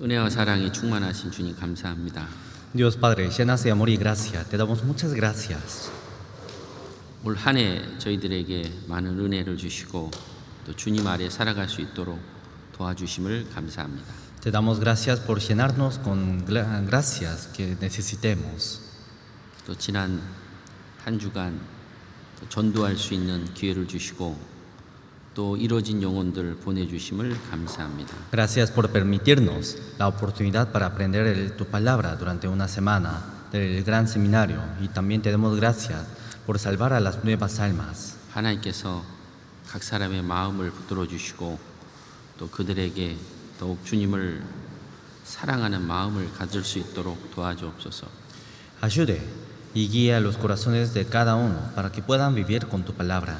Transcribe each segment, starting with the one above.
은혜와 사랑이 충만하신 주님 감사합니다. Dios Padre, llenas de amor y gracia, te damos muchas gracias. 올 한 해 저희들에게 많은 은혜를 주시고 또 주님 아래 살아갈 수 있도록 도와주심을 감사합니다. Te damos gracias por llenarnos con gracias que necesitemos. 또 지난 한 주간 또 전도할 수 있는 기회를 주시고 또 이루어진 영혼들 보내주심을 감사합니다. Gracias por permitirnos la oportunidad para aprender tu palabra durante una semana del gran seminario y también te damos gracias por salvar a las nuevas almas. 하나님께서 각 사람의 마음을 붙들어 주시고 또 그들에게 더욱 주님을 사랑하는 마음을 가질 수 있도록 도와주옵소서. Ayude y guíe los corazones de cada uno para que puedan vivir con tu palabra.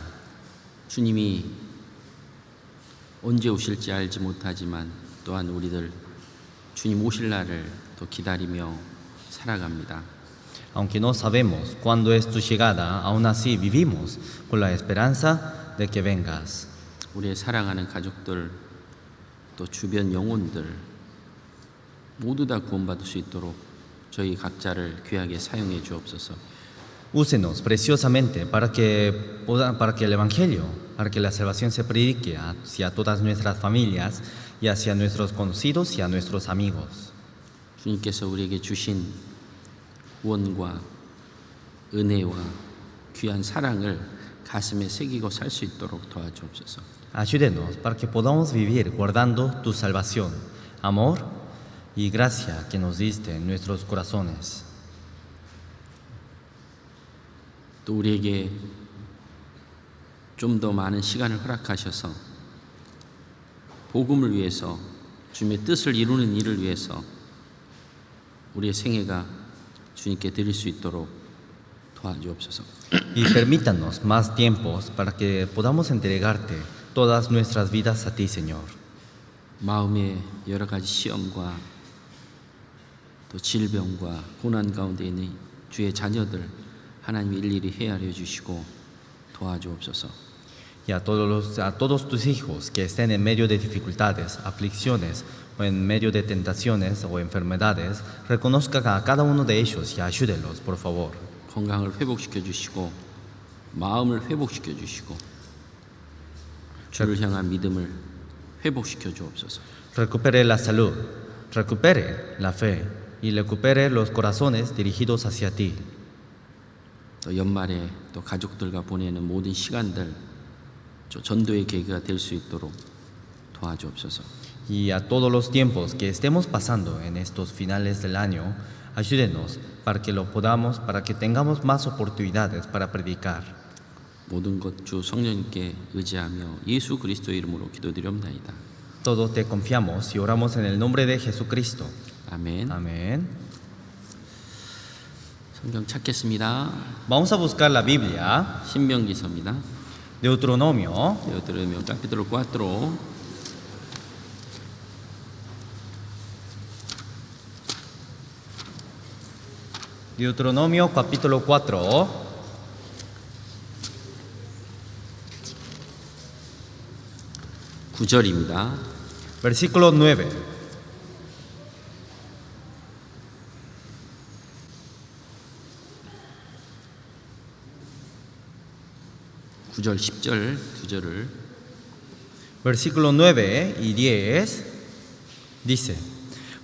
주님이 언제 오실지 알지 못하지만 또한 우리들 주님 오실 날을 또 기다리며 살아갑니다. Aunque no sabemos cuándo es tu llegada, aún así vivimos con la esperanza de que vengas. 우리의 사랑하는 가족들 또 주변 영혼들 모두 다 구원받을 수 있도록 저희 각자를 귀하게 사용해 주옵소서. Úsenos preciosamente para que el Evangelio, para que la salvación se predique hacia todas nuestras familias y hacia nuestros conocidos y a nuestros amigos. 주님께서 우리에게 주신 구원과 은혜와 귀한 사랑을 가슴에 새기고 살 수 있도록 도와주옵소서. Ayúdenos para que podamos vivir guardando tu salvación, amor y gracia que nos diste en nuestros corazones. 또 우리에게 좀 더 많은 시간을 허락하셔서 복음을 위해서 주님의 뜻을 이루는 일을 위해서 우리의 생애가 주님께 드릴 수 있도록 도와주옵소서. Y permítanos más tiempos para que podamos entregarte todas nuestras vidas a ti, Señor. 마음의 여러 가지 시험과 또 질병과 고난 가운데 있는 주의 자녀들 하나님이 일일이 헤아려 주시고 도와주옵소서. Y a todos tus hijos que estén en medio de dificultades, aflicciones o en medio de tentaciones o enfermedades, reconozca a cada uno de ellos y ayúdelos, por favor. 건강을 회복시켜 주시고 마음을 회복시켜 주시고 주를 향한 믿음을 회복시켜 주옵소서. Recupere la salud, recupere la fe y recupere los corazones dirigidos hacia ti. 또 연말에 또 가족들과 보내는 모든 시간들 전도의 계기가 될 수 있도록 도와주옵소서. Y a todos los tiempos que estemos pasando en estos finales del año, ayúdenos para que lo podamos, para que tengamos más oportunidades para predicar. 모든 것 주 성령님께 의지하며 예수 그리스도의 이름으로 기도드립니다. Todos te confiamos y oramos en el nombre de Jesucristo. 아멘. Amén. 성경 찾겠습니다. Vamos a buscar la Biblia, 신명기서입니다. Deuteronomio, Deuteronomio capítulo 4. Deuteronomio capítulo 4, (9절입니다) versículo 9. (9절) (10절) 두 절을 Versículo 9 y 10 dice: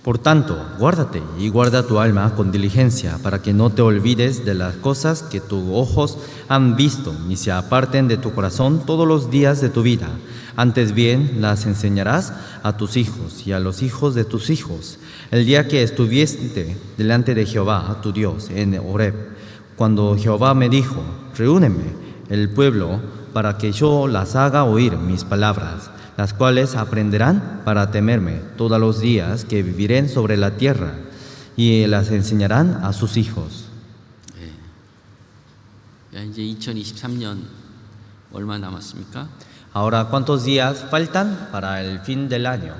Por tanto, guárdate y guarda tu alma con diligencia, para que no te olvides de las cosas que tus ojos han visto, ni se aparten de tu corazón todos los días de tu vida. Antes bien, las enseñarás a tus hijos y a los hijos de tus hijos, el día que estuvieste delante de Jehová, tu Dios, en Horeb, cuando Jehová me dijo: Reúneme el pueblo para que yo las haga oír mis palabras, las cuales aprenderán para temerme todos los días que vivirán sobre la tierra, y las enseñarán a sus hijos. 이제 2023년 얼마 남았습니까? Ahora, ¿cuántos días faltan para el fin del año?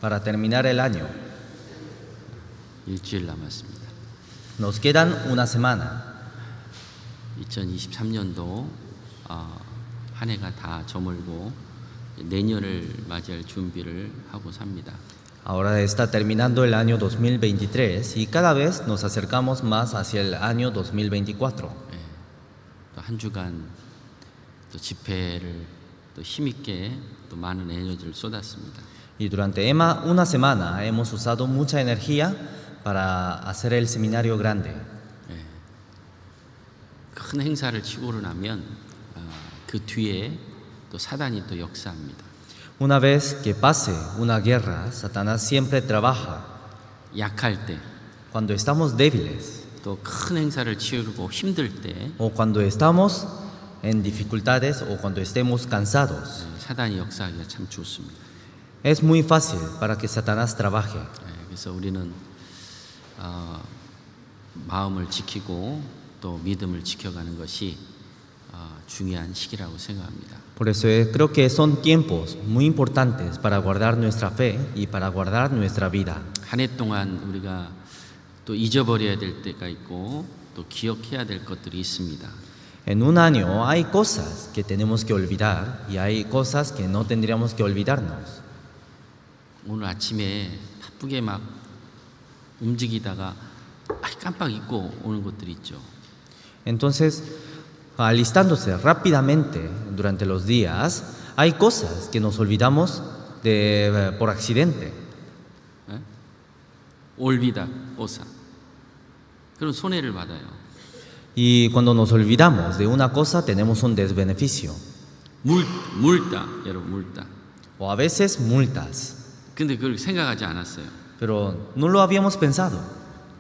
Para terminar el año. 일주일 남았습니다. Nos quedan una semana. 2023년도 한 해가 다 저물고 내년을 맞이할 준비를 하고 삽니다. Ahora está terminando el año 2023 y cada vez nos acercamos más hacia el año 2024. 또 한 주간 또 집회를 또 힘있게 또 많은 에너지를 쏟았습니다. Y durante una semana hemos usado mucha energía para hacer el seminario grande. 큰 행사를 치고를 나면 그 뒤에 또 사단이 또 역사합니다. Una vez que pase una guerra, Satanás siempre trabaja. 약할 때, Cuando estamos débiles 또 큰 행사를 치르고 힘들 때 o cuando estamos en dificultades o cuando estemos cansados, 사단이 역사하기가 참 좋습니다. es muy fácil para que Satanás trabaje. 그래서 우리는 마음을 지키고 또 믿음을 지켜가는 것이 중요한 시기라고 생각합니다. Por eso creo que son tiempos muy importantes para guardar nuestra fe y para guardar nuestra vida. 한 해 동안 우리가 또 잊어버려야 될 때가 있고 또 기억해야 될 것들이 있습니다. En un año hay cosas que tenemos que olvidar y hay cosas que no tendríamos que olvidarnos. 오늘 아침에 바쁘게 막 움직이다가 깜빡 잊고 오는 것들이 있죠. Entonces, alistándose rápidamente durante los días, hay cosas que nos olvidamos por accidente. 올비다 오사. 그럼 손해를 받아요. Y cuando nos olvidamos de una cosa, tenemos un desbeneficio. 물다, 여러분 물다. O a veces multas. 근데 그걸 생각하지 않았어요. Pero no lo habíamos pensado.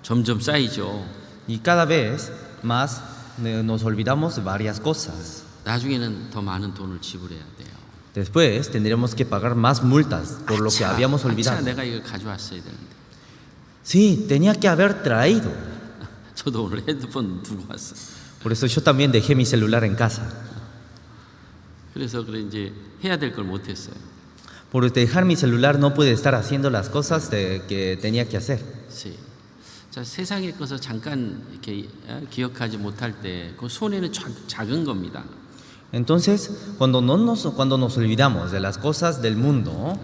점점 쌓이죠. Y cada vez más nos olvidamos de varias cosas. 나중에는 더 많은 돈을 지불해야 돼요. Después tendremos que pagar más multas por lo que habíamos olvidado. 내가 이걸 가져왔어야 되는데. Sí, tenía que haber traído. 저도 오늘 핸드폰 두고 왔어요. Por eso yo también dejé mi celular en casa. 그래서 이제 해야 될 걸 못했어요. Por dejar mi celular no pude estar haciendo las cosas que tenía que hacer. Sí. 자, 세상의 것을 잠깐 이렇게 기억하지 못할 때 그 손해는 작은 겁니다. Entonces, cuando nos olvidamos de las cosas del mundo,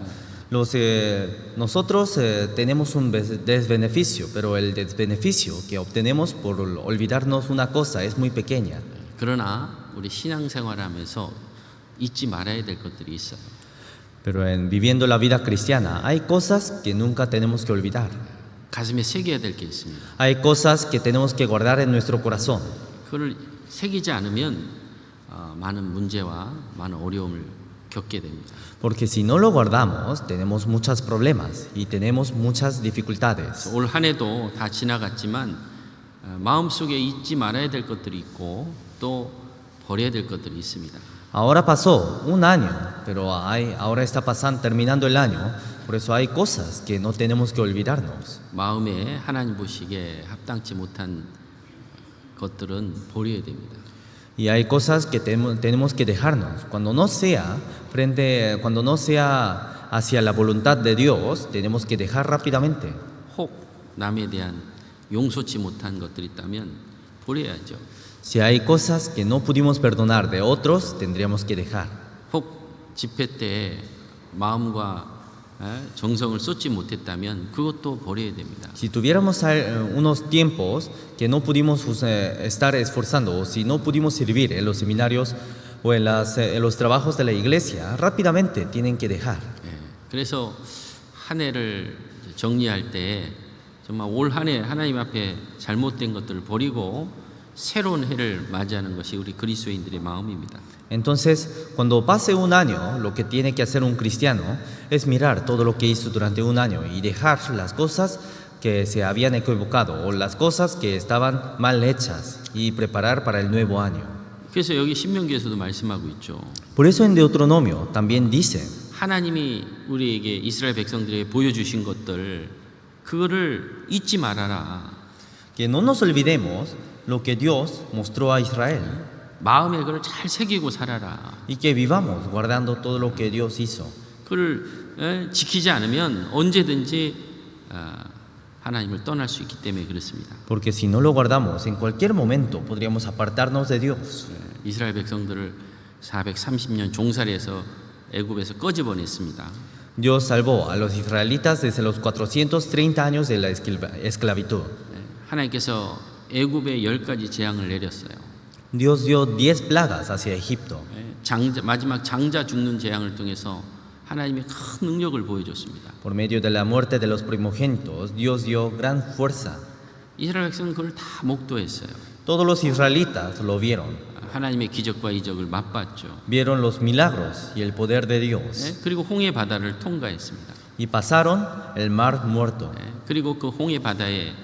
nosotros tenemos un desbeneficio, pero el desbeneficio que obtenemos por olvidarnos una cosa es muy pequeña. 그러나 우리 신앙생활하면서 잊지 말아야 될 것들이 있어요. Pero viviendo la vida cristiana hay cosas que nunca tenemos que olvidar. 가슴에 새겨야 될 게 있습니다. Hay cosas que tenemos que guardar en nuestro corazón. 그걸 새기지 않으면 많은 문제와 많은 어려움을 겪게 됩니다. Porque si no lo guardamos, tenemos muchos problemas y tenemos muchas dificultades. 올 한 해도 다 지나갔지만 마음속에 잊지 말아야 될 것들이 있고 또 버려야 될 것들이 있습니다. Ahora pasó un año, pero ahora está terminando el año, por eso hay cosas que no tenemos que olvidarnos. 마음에 하나님 보시기에 합당치 못한 것들은 버려야 됩니다. Y hay cosas que tenemos que dejarnos. Cuando no sea hacia la voluntad de Dios, tenemos que dejar rápidamente. 혹 남에 대한 용서치 못한 것들이 있다면 버려야죠. Si hay cosas que no pudimos perdonar de otros, tendríamos que dejar. 혹 집회 때 마음과 정성을 쏟지 못했다면 그것도 버려야 됩니다. Si tuviéramos unos tiempos que no pudimos estar esforzando, o si no pudimos servir en los seminarios o en los trabajos de la iglesia, rápidamente tienen que dejar. 그래서 한 해를 정리할 때 정말 올 한 해 하나님 앞에 잘못된 것들을 버리고 새로운 해를 맞이하는 것이 우리 그리스도인들의 마음입니다. Entonces, cuando pase un año, lo que tiene que hacer un cristiano es mirar todo lo que hizo durante un año y dejar las cosas que se habían equivocado o las cosas que estaban mal hechas y preparar para el nuevo año. 그래서 여기 신명기에서도 말씀하고 있죠. Por eso en Deuteronomio también dice, 하나님이 우리에게 이스라엘 백성들에게 보여주신 것들 그거를 잊지 말아라. que no nos olvidemos lo que Dios mostró a Israel. 마음에 그걸 잘 새기고 살아라. Y que vivamos guardando todo lo que Dios hizo. 그걸 지키지 않으면 언제든지 하나님을 떠날 수 있기 때문에 그렇습니다. Porque si no lo guardamos, en cualquier momento podríamos apartarnos de Dios. 이스라엘 백성들을 430년 종살이해서 애굽에서 꺼집어냈습니다. Dios salvó a los israelitas desde los 430 años de la esclavitud. 하나님께서 애굽에 10가지 재앙을 내렸어요. Dios dio 10 plagas hacia Egipto. 마지막 장자 죽는 재앙을 통해서 하나님의 큰 능력을 보여줬습니다. Por medio de la muerte de los primogénitos, Dios dio gran fuerza. 이스라엘 백성은 그걸 다 목도했어요. Todos los israelitas lo vieron. 하나님의 기적과 이적을 맛봤죠. Vieron los milagros y el poder de Dios. 그리고 홍해 바다를 통과했습니다. Y pasaron el mar muerto. 그리고 그 홍해 바다에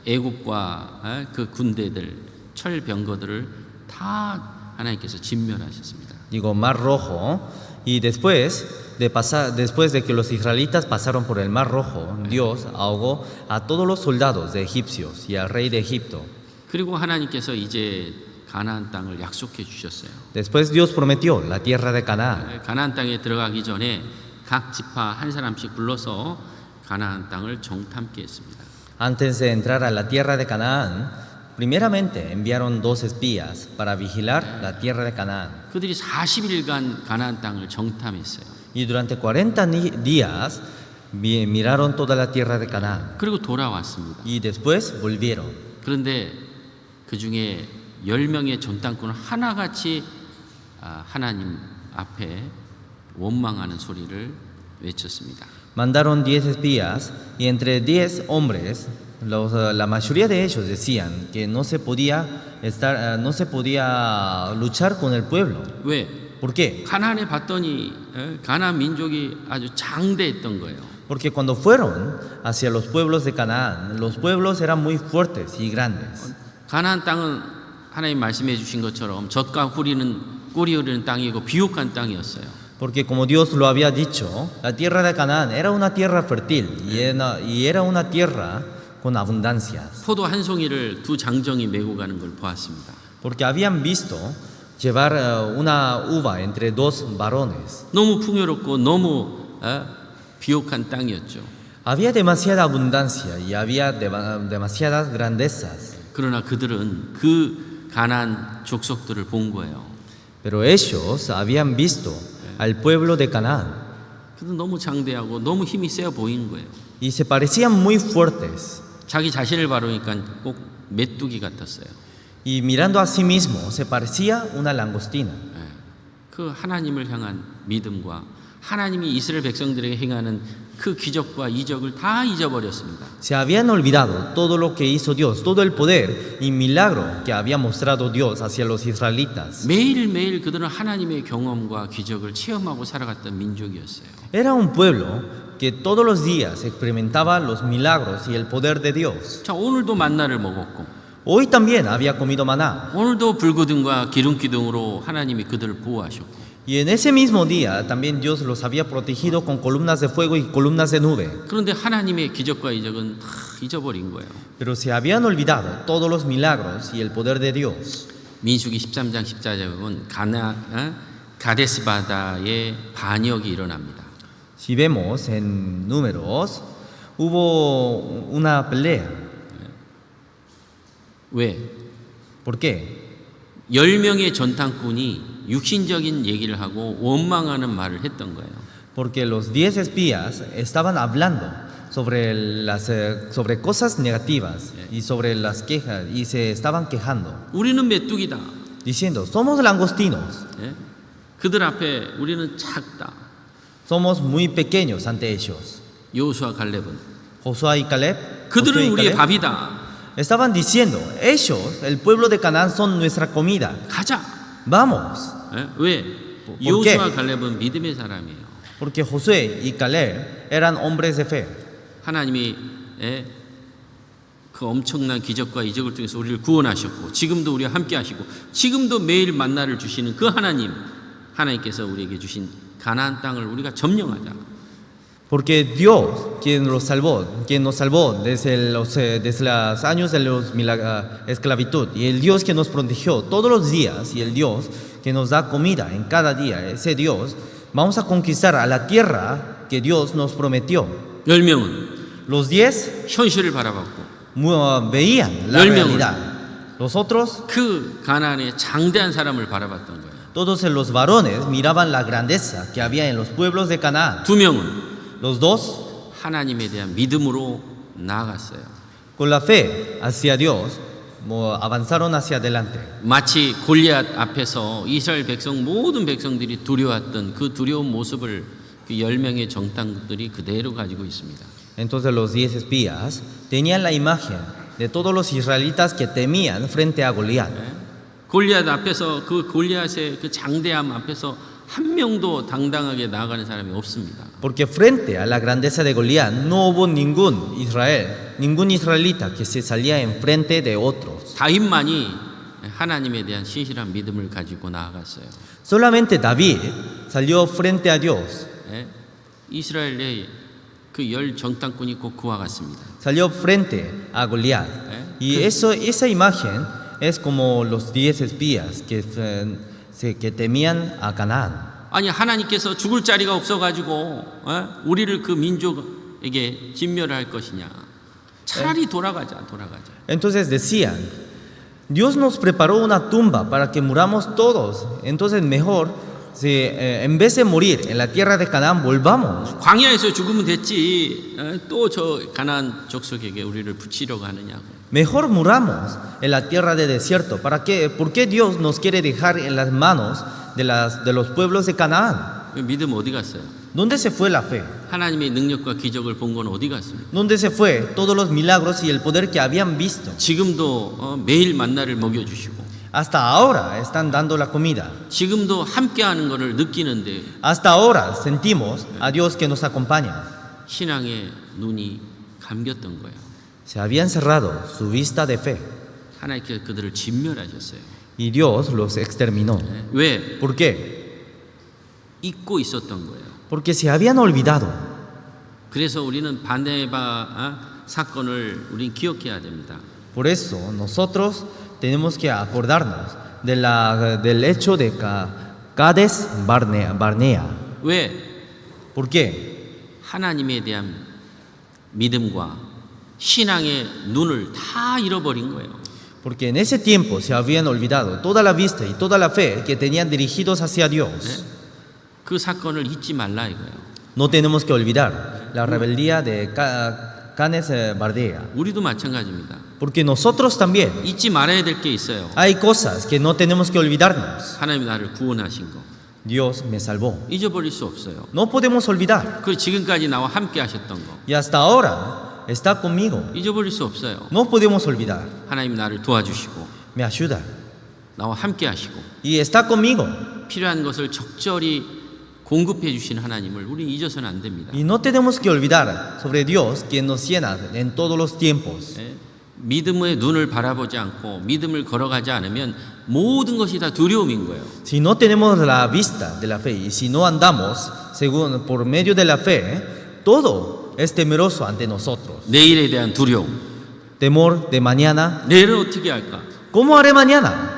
애굽과 그 군대들, 철병거들을 다 하나님께서 진멸하셨습니다. Digo, mar rojo. Y después de que los israelitas pasaron por el mar rojo, Dios ahogó a todos los soldados de egipcios y al rey de Egipto. 그리고 하나님께서 이제 가나안 땅을 약속해 주셨어요. Después Dios prometió la tierra de Canaán. 가나안 땅에 들어가기 전에 각 지파 한 사람씩 불러서 가나안 땅을 정탐케 했습니다. Antes de entrar a la tierra de Canaán, primeramente enviaron 2 espías para vigilar la tierra de Canaán. 그들이 40일간 가나안 땅을 정탐했어요. Y durante 40 días miraron toda la tierra de Canaán. 그리고 돌아왔습니다. Y después volvieron. 그런데 그 중에 10명의 전당꾼은 하나같이 하나님 앞에 원망하는 소리를 외쳤습니다. Mandaron 10 espías y entre 10 hombres, la mayoría de ellos decían que no se podía luchar con el pueblo. 왜? ¿Por qué? 가나안에 봤더니 가나안 민족이 아주 장대했던 거예요. Porque cuando fueron hacia los pueblos de Canaán, los pueblos eran muy fuertes y grandes. 가나안 땅은 하나님 말씀해 주신 것처럼 젖과 꿀이 흐르는 땅이고 비옥한 땅이었어요. Porque como Dios lo había dicho, la tierra de Canaán era una tierra fértil y era una tierra con abundancias. 포도 한 송이를 두 장정이 메고 가는 걸 보았습니다. Porque habían visto llevar una uva entre 2 varones. 너무 풍요롭고 너무 비옥한 땅이었죠. Había demasiada abundancia y había demasiadas grandezas. 그러나 그들은 그 가나안 족속들을 본 거예요. Pero ellos habían visto al pueblo de Canaán 그들 너무 장대하고 너무 힘이 세 보이는 거예요. y se parecían muy fuertes. 자기 자신을 바라보니까 꼭 메뚜기 같았어요. Y mirando a sí mismo se parecía una langostina. 그 하나님을 향한 믿음과 하나님이 이스라엘 백성들에게 행하는 그 기적과 이적을 다 잊어버렸습니다. Se habían olvidado todo lo que hizo Dios, todo el poder y milagro que había mostrado Dios hacia los israelitas. 매일매일 그들은 하나님의 경험과 기적을 체험하고 살아갔던 민족이었어요. Era un pueblo que todos los días experimentaba los milagros y el poder de Dios. 자, 오늘도 만나를 먹었고 Hoy también había comido maná. 오늘도 불기둥과 기름기둥으로 하나님이 그들을 보호하셨고 Y en ese mismo día también Dios los había protegido con columnas de fuego y columnas de nube. 그런데 하나님의 기적과 이적은 다 잊어버린 거예요. Pero se habían olvidado todos los milagros y el poder de Dios. 민수기 13장 14절에 보면 가데스 바다에 반역이 일어납니다. Si vemos en Números, hubo una pelea. 왜? ¿Por qué? 10명의 전탐꾼이 육신적인 얘기를 하고 원망하는 말을 했던 거예요. Porque los 10 espías estaban hablando sobre cosas negativas y sobre las quejas y se estaban quejando, 우리는 메뚜기다. diciendo, somos langostinos, 그들 앞에 우리는 작다. somos muy pequeños ante ellos. 여호수아 갈렙은 Josué y Caleb, 그들은 우리의 밥이다. estaban diciendo, ellos, el pueblo de Canaán, son nuestra comida. 가자. Vamos. 왜? ¿Por 여호수아 qué? 갈렙은 믿음의 사람이에요. Porque Josué y Caleb eran hombres de fe. 하나님이 그 엄청난 기적과 이적을 통해서 우리를 구원하셨고 지금도 우리와 함께 하시고 지금도 매일 만나를 주시는 그 하나님께서 우리에게 주신 가나안 땅을 우리가 점령하자. Porque Dios, quien nos salvó desde los años de la esclavitud, y el Dios que nos protegió todos los días, y el Dios que nos da comida en cada día, ese Dios, vamos a conquistar a la tierra que Dios nos prometió. 10명은 Los 10 현실을 바라봤고 veían la realidad. Los otros 그 가나안의 장대한 사람을 바라봤던 거예요. Todos los varones miraban la grandeza que había en los pueblos de Canaán. 두 명은 Los dos, 하나님에 대한 믿음으로 나아갔어요. con la fe hacia Dios, avanzaron hacia adelante. 마치 골리앗 앞에서 이스라엘 백성 모든 백성들이 두려웠던 그 두려운 모습을 그 10명의 정탐꾼들이 그대로 가지고 있습니다. Entonces los 10 espías tenían la imagen de todos los israelitas que temían frente a Goliat. 골리앗 앞에서 그 골리앗의 그 장대함 앞에서 한 명도 당당하게 나아가는 사람이 없습니다. Porque frente a la grandeza de Goliat no hubo ningún israelita que se salía enfrente de otros. 다윗만이 하나님에 대한 신실한 믿음을 가지고 나아갔어요. Solamente David salió frente a Dios, 예? 이스라엘의 그 10 정탐꾼이 꼭 그와 같습니다. salió frente a Goliat. Y esa imagen es como los 10 espías que temían a Canaán. 아니 하나님께서 죽을 자리가 없어가지고 우리를 그 민족에게 진멸할 것이냐? 차라리 돌아가자. Entonces decían, Dios nos preparó una tumba para que muramos todos. Entonces mejor, en vez de morir en la tierra de Canaán, volvamos. 광야에서 죽으면 됐지. 또 저 가나안 족속에게 우리를 붙이려고 하느냐고. Mejor muramos en la tierra de desierto. ¿Para qué? ¿Por qué Dios nos quiere dejar en las manos de los pueblos de Canaán? 믿음 어디 갔어요? ¿Dónde se fue la fe? 하나님의 능력과 기적을 본 건 어디 갔습니까? ¿Dónde se fue todos los milagros y el poder que habían visto? 지금도 매일 만나를 먹여주시고 Hasta ahora están dando la comida. 지금도 함께하는 것을 느끼는데 Hasta ahora sentimos a Dios que nos acompaña. 신앙의 눈이 감겼던 거예요. Se habían cerrado su vista de fe 하나님께서 그들을 진멸하셨어요. y Dios los exterminó. 왜? ¿Por qué? 잊고 있었던 거예요. Porque se habían olvidado. 그래서 우리는 바네바 사건을 우린 기억해야 됩니다. Por eso nosotros tenemos que acordarnos del hecho de Cades Barnea. 왜? ¿Por qué? 하나님에 대한 믿음과 신앙의 눈을 다 잃어버린 거예요. Porque en ese tiempo se habían olvidado toda la vista y toda la fe que tenían dirigidos hacia Dios. 그 사건을 잊지 말라 이거예요. No tenemos que olvidar la rebeldía de Cades Barnea. 우리도 마찬가지입니다. Porque nosotros también 잊지 말아야 될 게 있어요. hay cosas que no tenemos que olvidarnos. 하나님이 나를 구원하신 거 Dios me salvó. 잊어버릴 수 없어요. No podemos olvidar. 그 지금까지 나와 함께 하셨던 거 Y hasta ahora está conmigo. 잊어버릴 수 없어요. No podemos olvidar. 하나님 나를 도와주시고 Me ayuda. 나와 함께 하시고 Y está conmigo. 필요한 것을 적절히 공급해 주신 하나님을 우리는 잊어서는 안 됩니다. Y no tenemos que olvidar sobre Dios quien nos llena en todos los tiempos. 믿음의 눈을 바라보지 않고 믿음을 걸어가지 않으면 모든 것이 다 두려움인 거예요. Si no tenemos la vista de la fe y si no andamos según por medio de la fe, todo es temeroso ante nosotros. 내일에 대한 두려움. Temor de mañana. 내일은 어떻게 할까? ¿Cómo haré mañana?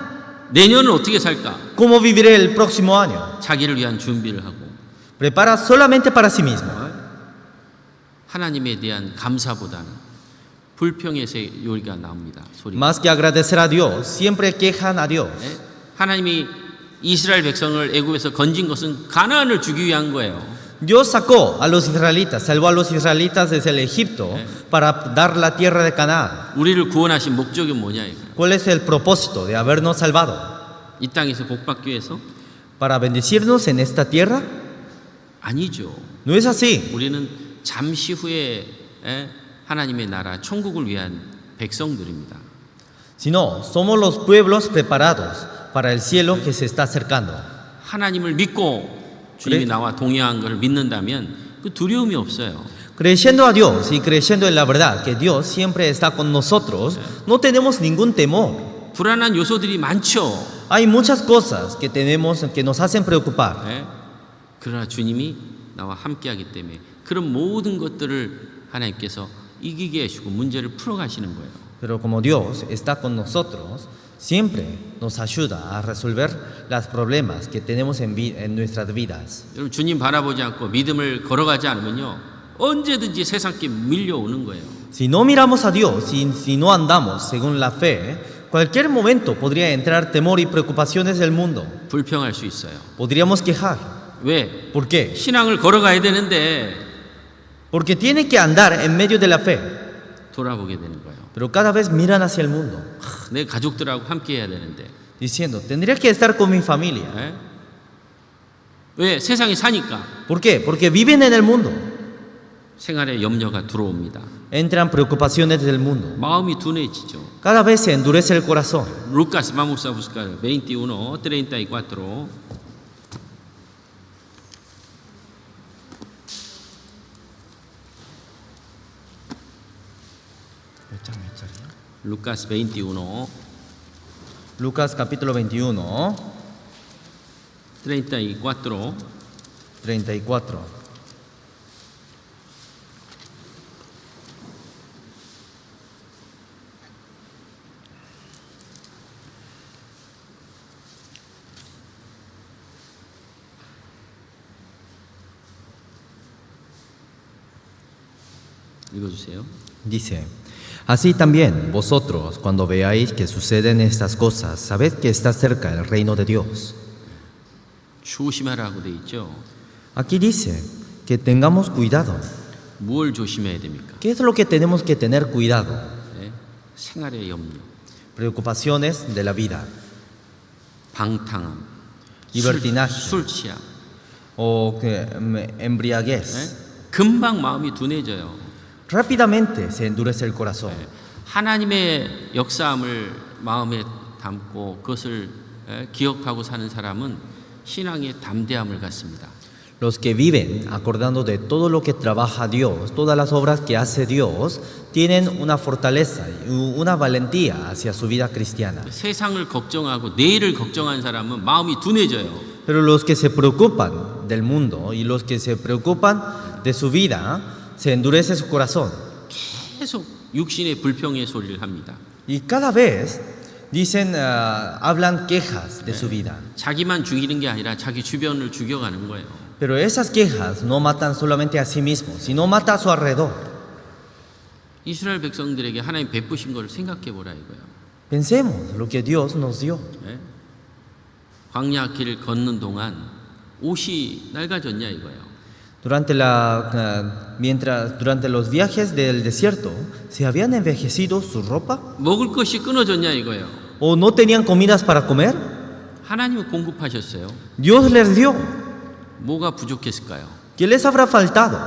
내년은 어떻게 살까? ¿Cómo viviré el próximo año? 자기를 위한 준비를 하고 Prepara solamente para sí mismo. 하나님에 대한 감사보다는 불평의 요리가 나옵니다. 소리가. Más que agradecer a Dios, siempre quejan a Dios. 하나님이 이스라엘 백성을 애굽에서 건진 것은 가나안을 주기 위한 거예요. Dios sacó a los israelitas, salvó a los israelitas desde el Egipto para dar la tierra de Canaán. 우리를 구원하신 목적이 뭐냐 이거. ¿Cuál es el propósito de habernos salvado? 이 땅에서 복받기 위해서? ¿Para bendecirnos en esta tierra? 아니죠. No es así. 우리는 잠시 후에 하나님의 나라 천국을 위한 백성들입니다. Sino, somos los pueblos preparados para el cielo que se está acercando. 하나님을 믿고 주님이 나와 동행한 것을 믿는다면 그 두려움이 없어요. Creyendo a Dios y creyendo en la verdad que Dios siempre está con nosotros, no tenemos ningún temor. 불안한 요소들이 많죠. Hay muchas cosas que tenemos que nos hacen preocupar. 그러나 주님이 나와 함께하기 때문에 그런 모든 것들을 하나님께서 이기게 하시고 문제를 풀어가시는 거예요. Pero como Dios está con nosotros, siempre nos ayuda a resolver los problemas que tenemos en nuestras vidas. 여러분 주님 바라보지 않고 믿음을 걸어가지 않으면요 언제든지 세상께 밀려오는 거예요. Si no miramos a Dios, si no andamos según la fe, Cualquier momento podría entrar temor y preocupaciones del mundo. 불평할 수 있어요. Podríamos quejar. 왜? ¿Por qué? 신앙을 걸어가야 되는데 Porque tiene que andar en medio de la fe. 돌아보게 되는 거예요. Pero cada vez miran hacia el mundo, 내 가족들하고 함께 해야 되는데. diciendo, tendría que estar con mi familia. 예? 왜? 세상에 사니까 ¿Por qué? Porque viven en el mundo. 생활에 염려가 들어옵니다. Entran preocupaciones del mundo. 마음이 둔해지죠. Cada vez se endurece el corazón. Lucas, vamos a buscar 21, 34. Lucas 21, Lucas capítulo 21, 34. 34. 읽어주세요. Dice, así también vosotros, cuando veáis que suceden estas cosas, sabed que está cerca el reino de Dios. 조심하라고 돼 있죠. Aquí dice que tengamos cuidado. 뭘 조심해야 됩니까? ¿Qué es lo que tenemos que tener cuidado? 예? 생활의 염려, Preocupaciones de la vida, 방탕함, libertinaje 술 취함. o embriaguez. 예? 금방 마음이 둔해져요. Rápidamente se endurece el corazón. 예. 하나님의 역사함을 마음에 담고 그것을 기억하고 사는 사람은 신앙의 담대함을 갖습니다. Los que viven acordando de todo lo que trabaja Dios, todas las obras que hace Dios, tienen una fortaleza y una valentía hacia su vida cristiana. 세상을 걱정하고 내일을 걱정하는 사람은 마음이 둔해져요. Pero los que se preocupan del mundo y los que se preocupan de su vida, se endurece su corazón. 계속 육신의 불평의 소리를 합니다. Y cada vez dicen, hablan quejas de su vida. 자기만 죽이는 게 아니라 자기 주변을 죽여가는 거예요. Pero esas quejas no matan solamente a sí mismos, sino mata a su alrededor. 이스라엘 백성들에게 하나님 베푸신 걸 생각해 보라 이거예요. Pensemos lo que Dios nos dio. 예? 광야 길을 걷는 동안 옷이 낡아졌냐 이거예요. Durante los viajes del desierto, ¿se habían envejecido su ropa? 먹을 것이 끊어졌냐 이거예요. ¿O no tenían comidas para comer? 하나님은 공급하셨어요. Dios les dio. 뭐가 부족했을까요? ¿Qué les habrá faltado?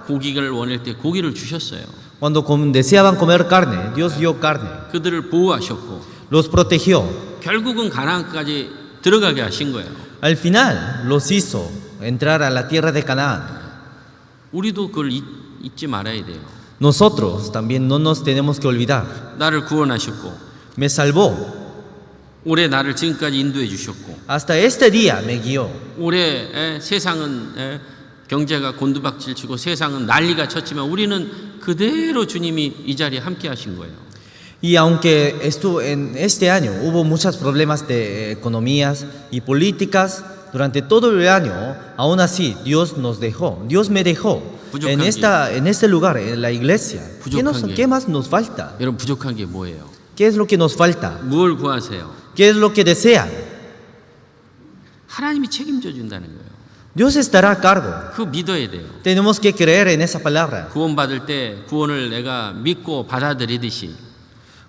고기를 원할 때 고기를 주셨어요. Cuando deseaban comer carne, Dios dio carne. 그들을 보호하셨고 Los protegió. 결국은 가나안까지 들어가게 하신 거예요. Al final los hizo entrar a la tierra de Canaán. 우리도 그걸 잊지 말아야 돼요. Nosotros también no nos tenemos que olvidar. 나를 구원하셨고 Me salvó. 올해 나를 지금까지 인도해 주셨고 Hasta este día me guió. 올해 세상은 경제가 곤두박질치고 세상은 난리가 쳤지만 우리는 그대로 주님이 이 자리에 함께 하신 거예요. Y aunque en este año hubo muchos problemas de economías y políticas, durante todo el año, aún así Dios nos dejó, Dios me dejó en este lugar, en la iglesia. ¿Qué más nos falta? 여러분 부족한 게 뭐예요? ¿Qué es lo que nos falta? 뭘 구하세요? ¿Qué es lo que desean? 하나님이 책임져 준다는 거예요. Dios estará a cargo. 그거 믿어야 돼요. Tenemos que creer en esa palabra. 구원받을 때 구원을 내가 믿고 받아들이듯이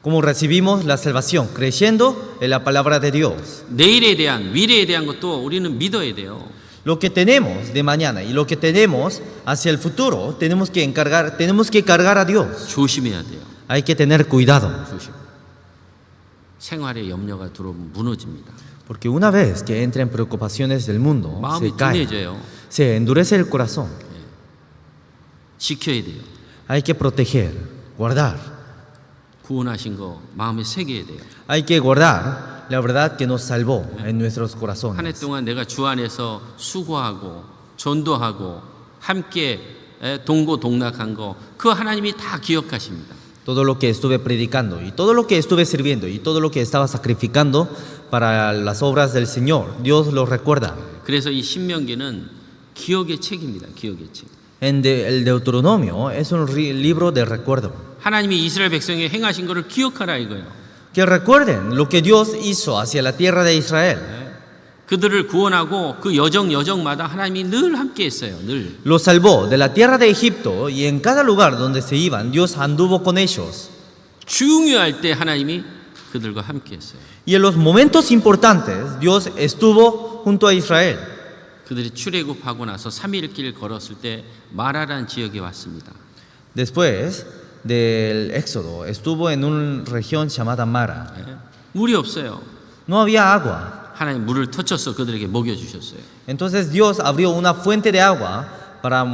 Como recibimos la salvación, creyendo en la palabra de Dios. 내일에 대한 미래에 대한 것도 우리는 믿어야 돼요. Lo que tenemos de mañana y lo que tenemos hacia el futuro, tenemos que cargar a Dios. 조심해야 돼요. Hay que tener cuidado, 조심. 생활에 염려가 들어오면 무너집니다. porque una vez que entren preocupaciones del mundo, 마음이 se cae, 둔해져요. se endurece el corazón. 지켜야 돼요. Hay que proteger, guardar. 구원하신 거 마음에 새겨야 돼요. Hay que guardar la verdad que nos salvó en nuestros 한 해 corazones. 동안 내가 주 안에서 수고하고 전도하고 함께 동고동락한 거 그 하나님이 다 기억하십니다. Todo lo que estuve predicando y todo lo que estuve sirviendo y todo lo que estaba sacrificando para las obras del Señor, Dios lo recuerda. 그래서 이 신명기는 기억의 책입니다. 기억의 책. El Deuteronomio es un libro de recuerdo. 하나님이 이스라엘 백성에 행하신 것을 기억하라 이거예요. Que recuerden lo que Dios hizo hacia la tierra de Israel. 그들을 구원하고 그 여정마다 하나님이 늘 함께 했어요. 늘. Los salvó de la tierra de Egipto y en cada lugar donde se iban, Dios anduvo con ellos. 중요할 때 하나님이 그들과 함께 했어요. Y en los momentos importantes, Dios estuvo junto a Israel. 그들이 출애굽하고 나서 3일 길 걸었을 때 마라라는 지역에 왔습니다. Después del éxodo, estuvo en una región llamada Mara. 물이 없어요. No había agua. 하나님 물을 터쳐서 그들에게 먹여주셨어요. Entonces Dios abrió una fuente de agua para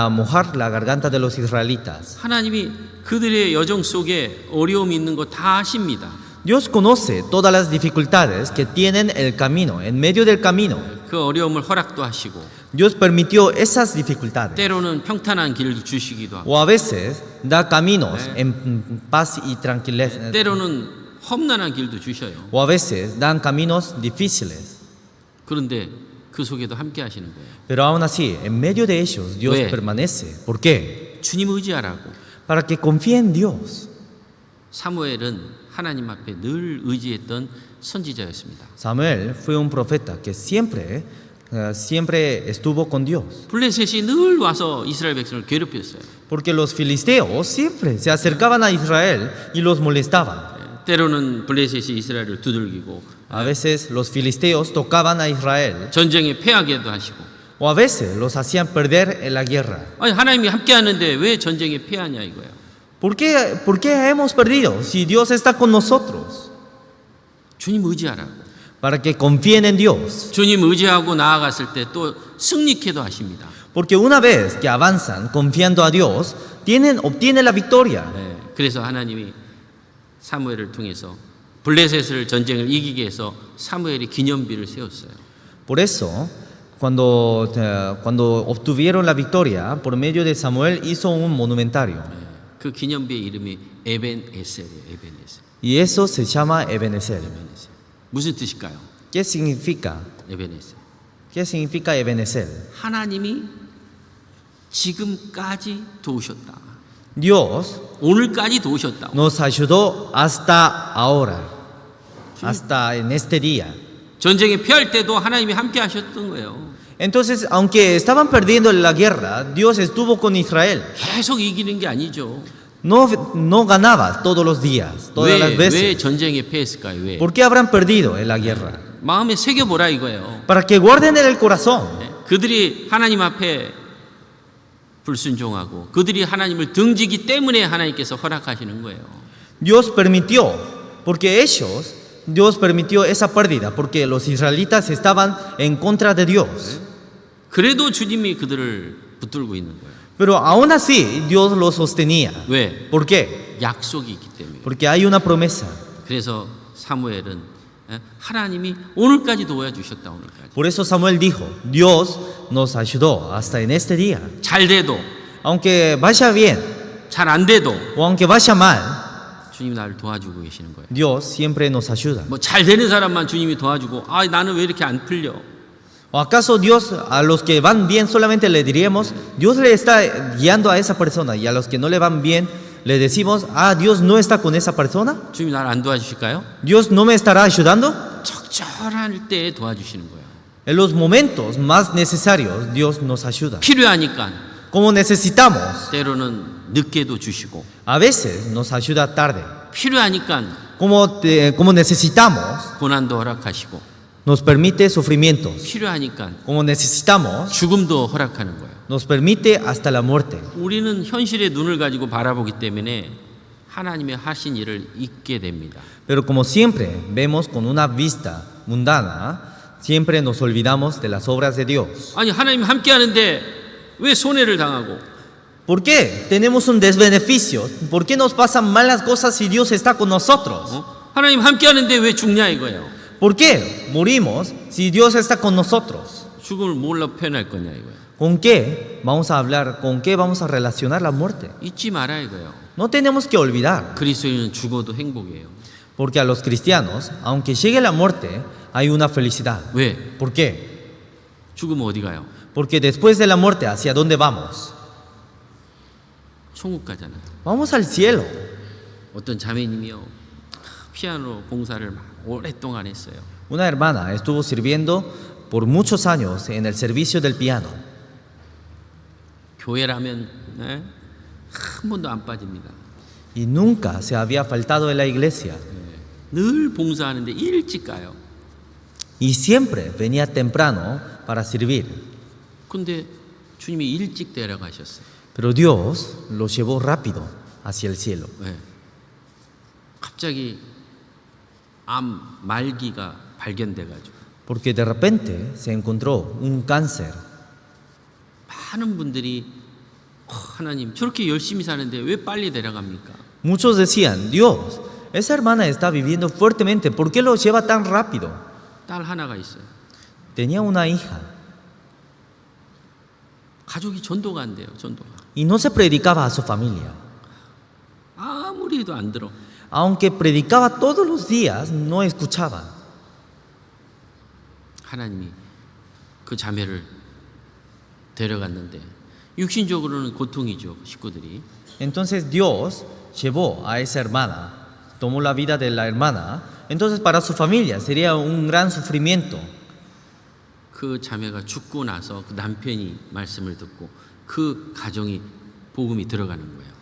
mojar la garganta de los israelitas. 하나님이 그들의 여정 속에 어려움이 있는 거 다 아십니다. Dios conoce todas las dificultades que tienen el camino, en medio del camino. 그 어려움을 허락도 하시고 Dios permitió esas dificultades. 때로는 평탄한 길도 주시기도 하고 O a veces da caminos en paz y tranquilidad. 때로는 험난한 길도 주셔요. O a veces dan caminos difíciles. 그런데 그 속에도 함께 하시는 거예요. Pero aún así, en medio de ellos, Dios 왜? permanece. ¿Por qué? 주님 의지하라고. Para que confíen en Dios. 사무엘은 하나님 앞에 늘 의지했던 선지자였습니다. Samuel fue un profeta que siempre estuvo con Dios. 블레셋이 늘 와서 이스라엘 백성을 괴롭혔어요. Porque los filisteos siempre se acercaban a Israel y los molestaban. 때로는 블레셋이 이스라엘을 두들기고 A veces los filisteos tocaban a Israel 전쟁에 패하게도 하시고 o a veces los hacían perder en la guerra. 아니 하나님이 함께 하는데 왜 전쟁에 패하냐 이거예요. ¿Por qué hemos perdido si Dios está con nosotros? 주님 의지하라고. Para que confíen en Dios. 주님 의지하고 나아갔을 때 또 승리케도 하십니다. Porque una vez que avanzan confiando a Dios, obtienen la victoria. 네, 그래서 하나님이 사무엘을 통해서 블레셋을 전쟁을 이기게 해서 사무엘이 기념비를 세웠어요. Por eso, cuando obtuvieron la victoria, por medio de Samuel hizo un monumentario. 네, 그 기념비의 이름이 에벤에셀이에요. 에벤에셀. Y eso se llama Ebenezer. 에벤에셀. 무슨 뜻일까요? ¿Qué significa? 에벤에셀. ¿Qué significa Ebenezer? 하나님이 지금까지 도우셨다. Dios 오늘까지 도우셨다. nos ayudó hasta ahora, hasta en este día. 전쟁에 패할 때도 하나님이 함께 하셨던 거예요. Entonces, aunque estaban perdiendo la guerra, Dios estuvo con Israel. 계속 이기는 게 아니죠. No ganaba todos los días, todas las 왜 veces. 전쟁에 패했을까요? 왜? ¿Por qué habrán perdido en la guerra? 마음에 새겨보라 이거예요. Para que guarden en el corazón. 그들이 하나님 앞에 불순종하고 그들이 하나님을 등지기 때문에 하나님께서 허락하시는 거예요. Dios permitió esa pérdida, porque los israelitas estaban en contra de Dios. 그래도 주님이 그들을 붙들고 있는 거예요. Pero aún así, Dios los sostenía. 왜? ¿Por qué? 약속이 있기 때문에. Porque hay una promesa. 그래서 사무엘은 하나님이 오늘까지 도와주셨다. 오늘까지. Por eso Samuel dijo, Dios nos ayudó hasta en este día. 잘 돼도 Aunque vaya bien 잘 안 돼도 o aunque vaya mal, 주님이 나를 도와주고 계시는 거예요. Dios siempre nos ayuda. 뭐 잘 되는 사람만 주님이 도와주고 아 나는 왜 이렇게 안 풀려? ¿O acaso Dios, a los que van bien solamente le diríamos, Dios le está guiando a esa persona, y a los que no le van bien le decimos, Dios no está con esa persona? 주님이 나를 안 도와주실까요? ¿Dios no me estará ayudando? 적절할 때 도와주시는 거예요. En los momentos más necesarios, Dios nos ayuda. 필요하니까 Como necesitamos, 때로는 늦게도 주시고 a veces nos ayuda tarde. 필요하니까 Como necesitamos, 고난도 허락하시고 nos permite sufrimientos. 필요하니까 Como necesitamos, 죽음도 허락하는 거예요. nos permite hasta la muerte. 우리는 현실의 눈을 가지고 바라보기 때문에 하나님의 하신 일을 잊게 됩니다. Pero como siempre vemos con una vista mundana, siempre nos olvidamos de las obras de Dios. 아니 하나님 함께 하는데 왜 손해를 당하고 ¿Por qué tenemos un desbeneficio? ¿Por qué nos pasan malas cosas si Dios está con nosotros? 하나님 함께 하는데 왜 죽냐 이거예요. ¿Por qué morimos si Dios está con nosotros? 죽음을 뭘로 표현할 거냐 이거예요. ¿Con qué vamos a hablar? ¿Con qué vamos a relacionar la muerte? 잊지 마라 이거예요. No tenemos que olvidar, 그리스도인은 죽어도 행복이에요. porque a los cristianos, aunque llegue la muerte, hay una felicidad. 왜? ¿Por qué? 죽으면 어디 가요? Porque después de la muerte, ¿hacia dónde vamos? 천국 가잖아요. Vamos al cielo. 어떤 자매님이요 피아노 봉사를 막 오랫동안 했어요. Una hermana estuvo sirviendo por muchos años en el servicio del piano. 교회라면 한 번도 안 빠집니다. Y nunca se había faltado de la iglesia. 늘 봉사하는데 일찍 가요. Y siempre venía temprano para servir. 근데 주님이 일찍 데려가셨어요. Pero Dios los llevó rápido hacia el cielo. 네. 갑자기 암 말기가 발견돼가지고 Porque de repente se encontró un cáncer. 많은 분들이 하나님 저렇게 열심히 사는데 왜 빨리 데려갑니까? Muchos decían, Dios, esa hermana está viviendo fuertemente, ¿por qué lo lleva tan rápido? 딸 하나가 있어요. Tenía una hija 가족이 전도가 안 돼요. 전도가. y no se predicaba a su familia. 아무리 해도 안 들어. Aunque predicaba todos los días, no escuchaba. 하나님이 그 자매를 데려갔는데 육신적으로는 고통이죠. 식구들이. Entonces Dios llevó a esa hermana, tomó la vida de la hermana, entonces para su familia sería un gran sufrimiento. 그 자매가 죽고 나서 그 남편이 말씀을 듣고 그 가정이 복음이 들어가는 거예요.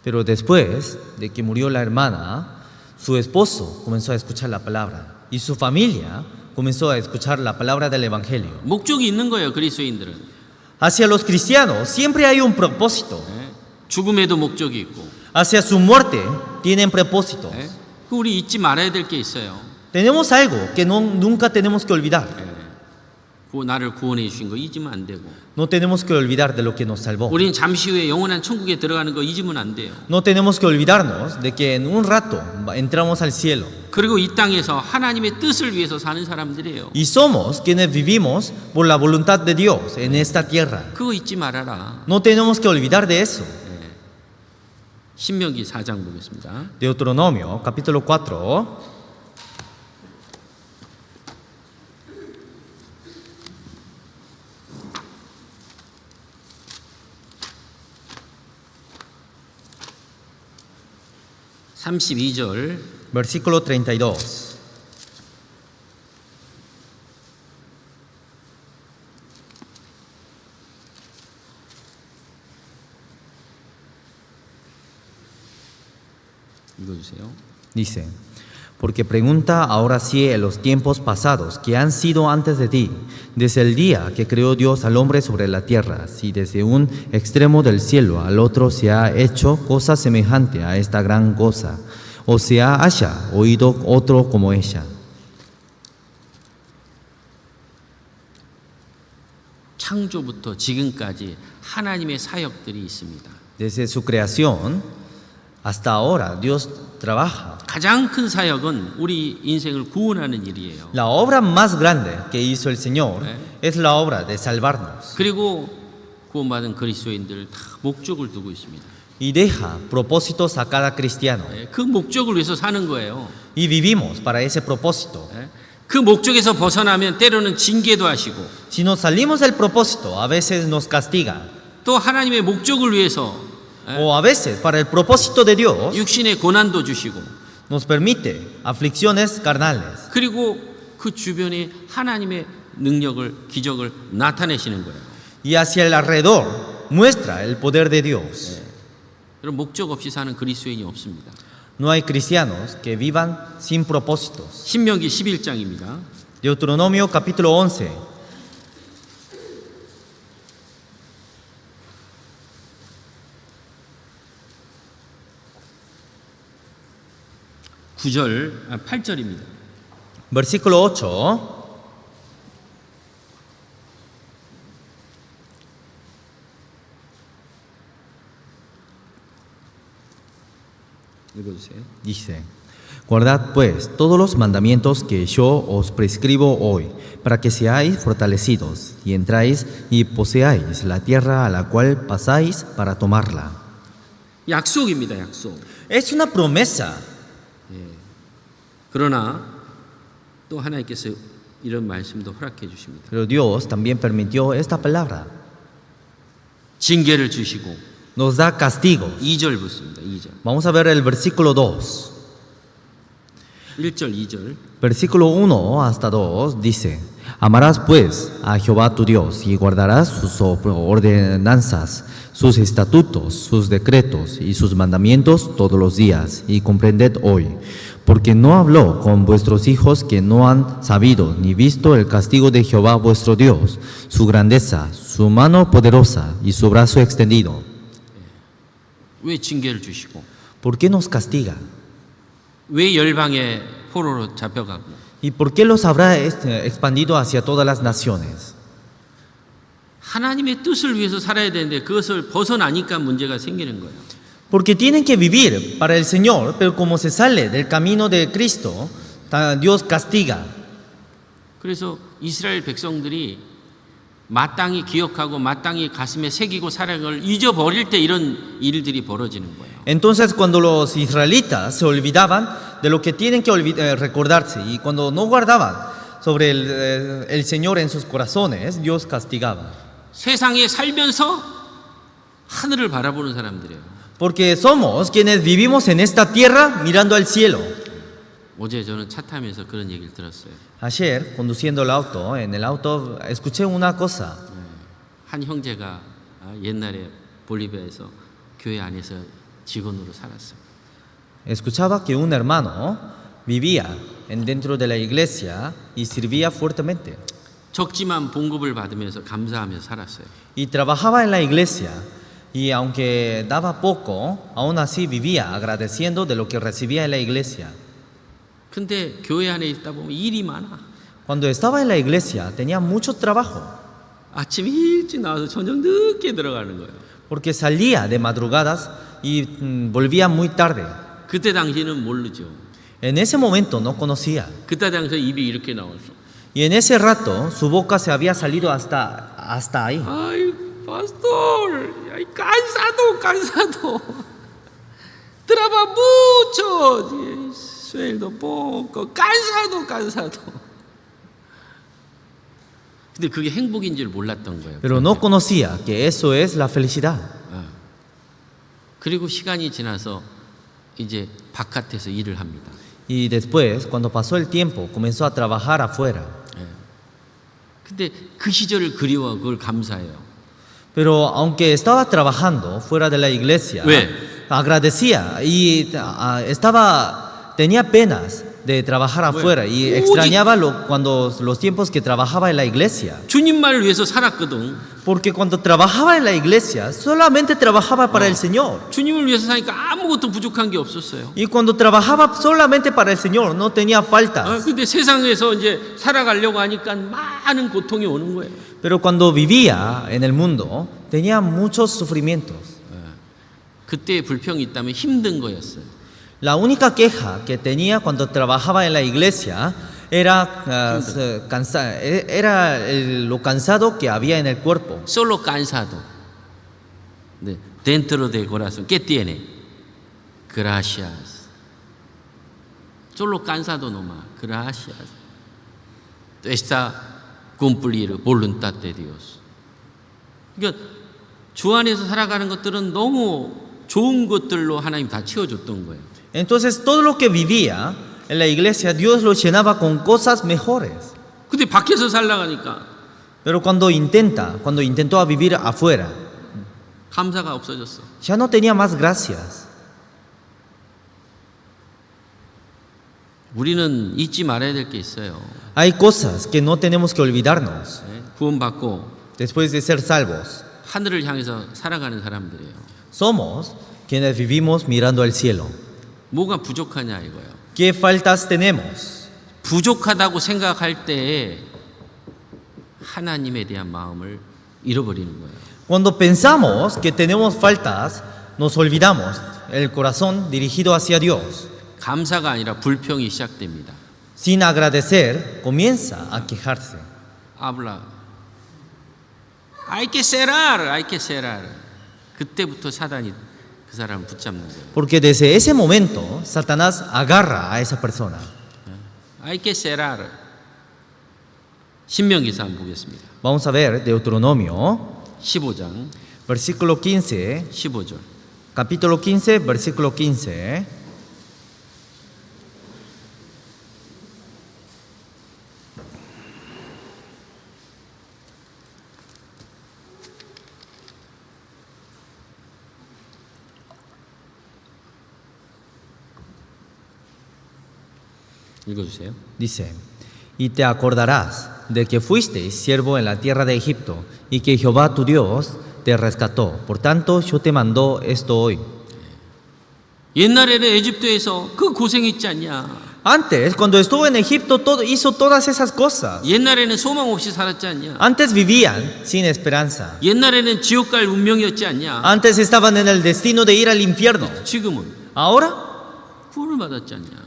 Pero después de que murió la hermana, su esposo comenzó a escuchar la palabra y su familia comenzó a escuchar la palabra del Evangelio. 목적이 있는 거예요. 그리스도인들은. Hacia los cristianos siempre hay un propósito. 죽음에도 목적이 있고. Hacia su muerte tienen propósitos. 우리 잊지 말아야 될 게 있어요. Tenemos algo que nunca tenemos que olvidar. 나를 구원해 주신 거 잊으면 안 되고. No tenemos que olvidar de lo que nos salvó. 우리는 잠시 후에 영원한 천국에 들어가는 거 잊으면 안 돼요. No tenemos que olvidarnos de que en un rato entramos al cielo. 그리고 이 땅에서 하나님의 뜻을 위해서 사는 사람들이에요. Y somos quienes vivimos por la voluntad de Dios en esta tierra. 그거 잊지 말아라. No tenemos que olvidar de eso. 신명기 4장 보겠습니다. Deuteronomio, capítulo 4. Versículo 32. 읽어주세요. Dice, porque pregunta ahora sí en los tiempos pasados que han sido antes de ti, desde el día que creó Dios al hombre sobre la tierra, si desde un extremo del cielo al otro se ha hecho cosa semejante a esta gran cosa, o se haya oído otro como ella. 창조부터 지금까지 하나님의 사역들이 있습니다. Desde su creación hasta ahora Dios trabaja. 가장 큰 사역은 우리 인생을 구원하는 일이에요. La obra más grande que hizo el Señor es la obra de salvarnos. 그리고 구원받은 그리스도인들 다 목적을 두고 있습니다. Y deja propósitos a cada cristiano. 그 목적을 위해서 사는 거예요. Y vivimos para ese propósito. 그 목적에서 벗어나면 때로는 징계도 하시고 Si nos salimos del propósito, a veces nos castiga. 또 하나님의 목적을 위해서 O a veces, para el propósito de Dios, 육신의 고난도 주시고 nos permite aflicciones carnales. 그리고 그 주변에 하나님의 능력을 기적을 나타내시는 거예요. Y hacia el alrededor muestra el poder de Dios. 그런 목적 없이 사는 그리스도인이 없습니다. No hay cristianos que vivan sin propósitos. 신명기 11장입니다. Deuteronomio capítulo 11. (9절) 8절입니다. Versículo 8. 읽어주세요. Dice, guardad pues todos los mandamientos que yo os prescribo hoy, para que seáis fortalecidos y entráis y poseáis la tierra a la cual pasáis para tomarla. 약속입니다. 약속. Es una promesa. 그러나 또 하나님께서 이런 말씀도 허락해 주십니다. Pero Dios también permitió esta palabra. 징계를 주시고 Nos da castigo. 2절 붙습니다. 2절. Vamos a ver el versículo 2. 1절, 2절. Versículo 1 hasta 2 dice: Amarás pues a Jehová tu Dios y guardarás sus ordenanzas, sus estatutos, sus decretos y sus mandamientos todos los días, y comprended hoy, porque no habló con vuestros hijos que no han sabido ni visto el castigo de Jehová vuestro Dios, su grandeza, su mano poderosa y su brazo extendido. 왜 징계를 주시고, ¿Por qué nos castiga? 왜 열방의 포로로 잡혀가고, ¿Y por qué los habrá expandido hacia todas las naciones? 하나님의 뜻을 위해서 살아야 되는데 그것을 벗어나니까 문제가 생기는 거예요. Porque tienen que vivir para el Señor, pero como se sale del camino de Cristo, Dios castiga. 그래서 이스라엘 백성들이 마땅히 기억하고 마땅히 가슴에 새기고 사랑을 잊어버릴 때 이런 일들이 벌어지는 거예요. Entonces cuando los israelitas se olvidaban de lo que tienen que recordarse y cuando no guardaban sobre el Señor en sus corazones, Dios castigaba. 세상에 살면서 하늘을 바라보는 사람들이에요. Porque somos quienes vivimos en esta tierra mirando al cielo. 어제 저는 차 타면서 그런 얘기를 들었어요. Ayer, conduciendo el auto, en el auto escuché una cosa. 한 형제가 옛날에 볼리비아에서 교회 안에서 직원으로 살았어요. Escuchaba que un hermano vivía dentro de la iglesia y servía fuertemente. 적지만 봉급을 받으면서 감사하면서 살았어요. Y trabajaba en la iglesia y aunque daba poco, aún así vivía agradeciendo de lo que recibía en la iglesia. 근데 교회 안에 있다 보면 일이 많아. Cuando estaba en la iglesia tenía mucho trabajo 아침 일찍 나와서 저녁 늦게 들어가는 거예요. porque salía de madrugadas y volvía muy tarde. 그때 당시는 모르죠. En ese momento no conocía. 그때 당시 입이 이렇게 나왔어. Y en ese rato su boca se había salido hasta ahí. 아이, pastor, ay, cansado. Trabaja mucho, sueldo poco, cansado. 근데 그게 행복인 줄 몰랐던 거예요. Pero no conocía que eso es la felicidad. 그리고 시간이 지나서 이제 바깥에서 일을 합니다. Y después, cuando pasó el tiempo, comenzó a trabajar afuera. 근데 그 시절을 그리워 그걸 감사해요. Pero aunque estaba trabajando fuera de la iglesia, 왜? agradecía y tenía penas de trabajar afuera y extrañaba cuando los tiempos que trabajaba en la iglesia. 주님만을 위해서 살았거든. Porque cuando trabajaba en la iglesia, solamente trabajaba para el Señor. 주님을 위해서 사니까 아무것도 부족한 게 없었어요. Y cuando trabajaba solamente para el Señor, no tenía faltas. 근데 세상에서 이제 살아가려고 하니까 많은 고통이 오는 거예요. Pero cuando vivía en el mundo, tenía muchos sufrimientos. 그때 불평이 있다면 힘든 거였어요. La única queja que tenía cuando trabajaba en la iglesia era lo cansado que había en el cuerpo. Solo cansado. 네, dentro de corazón. ¿Qué tiene? Gracias. Solo cansado nomás. Gracias. Está cumplir voluntad de Dios. 그러니까 주 안에서 살아가는 것들은 너무 좋은 것들로 하나님 다 채워줬던 거예요. Entonces todo lo que vivía en la iglesia, Dios lo llenaba con cosas mejores. 근데 밖에서 살아가니까 Pero cuando intentó vivir afuera, 감사가 없어졌어. ya no tenía más gracias. 우리는 잊지 말아야 될 게 있어요. Hay cosas que no tenemos que olvidarnos 네, 구원받고 después de ser salvos. 하늘을 향해서 살아가는 사람들이에요. Somos quienes vivimos mirando al cielo. 뭐가 부족하냐 이거예요. ¿Qué faltas tenemos? 부족하다고 생각할 때 하나님에 대한 마음을 잃어버리는 거예요. Cuando pensamos que tenemos faltas, nos olvidamos el corazón dirigido hacia Dios. 감사가 아니라 불평이 시작됩니다. Sin agradecer, comienza a quejarse. habla. hay que cerrar. 그때부터 사단이 그 사람을 붙잡는 거예요. Porque desde ese momento, Satanás agarra a esa persona. hay que cerrar. 신명기서 한번 보겠습니다. Vamos a ver Deuteronomio, 15장 versículo 15, 15절. capítulo 15, versículo 15. 읽어주세요. Dice, y te acordarás de que fuisteis siervo en la tierra de Egipto y que Jehová tu Dios te rescató. Por tanto, yo te mando esto hoy. 옛날에는 에집트에서 그 고생했지 않냐? Antes, cuando estuvo en Egipto, hizo todas esas cosas. 옛날에는 소망 없이 살았지 않냐? Antes vivían sin esperanza. 옛날에는 지옥 갈 운명이었지 않냐? Antes estaban en el destino de ir al infierno. 지금은 Ahora 구원을 받았지 않냐?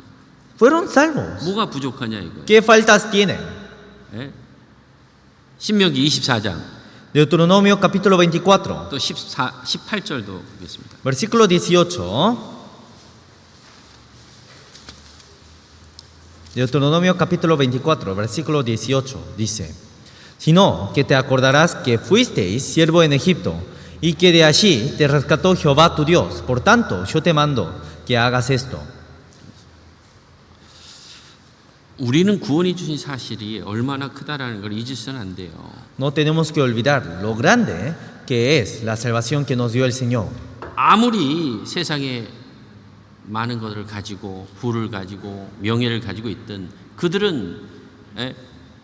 fueron salvos. 뭐가 부족하냐 이거? ¿Qué faltas tienen? 예? 신명기 24장 Deuteronomio capítulo 24, 또 18절도 보겠습니다. versículo 18. Deuteronomio capítulo 24, versículo 18 dice, sino que te acordarás que fuisteis siervo en Egipto y que de allí te rescató Jehová tu Dios. Por tanto, yo te mando que hagas esto. 우리는 구원해 주신 사실이 얼마나 크다라는 걸 잊으셔서는 안 돼요. No tenemos que olvidar lo grande que es la salvación que nos dio el Señor. 아무리 세상에 많은 것을 가지고 부를 가지고 명예를 가지고 있던 그들은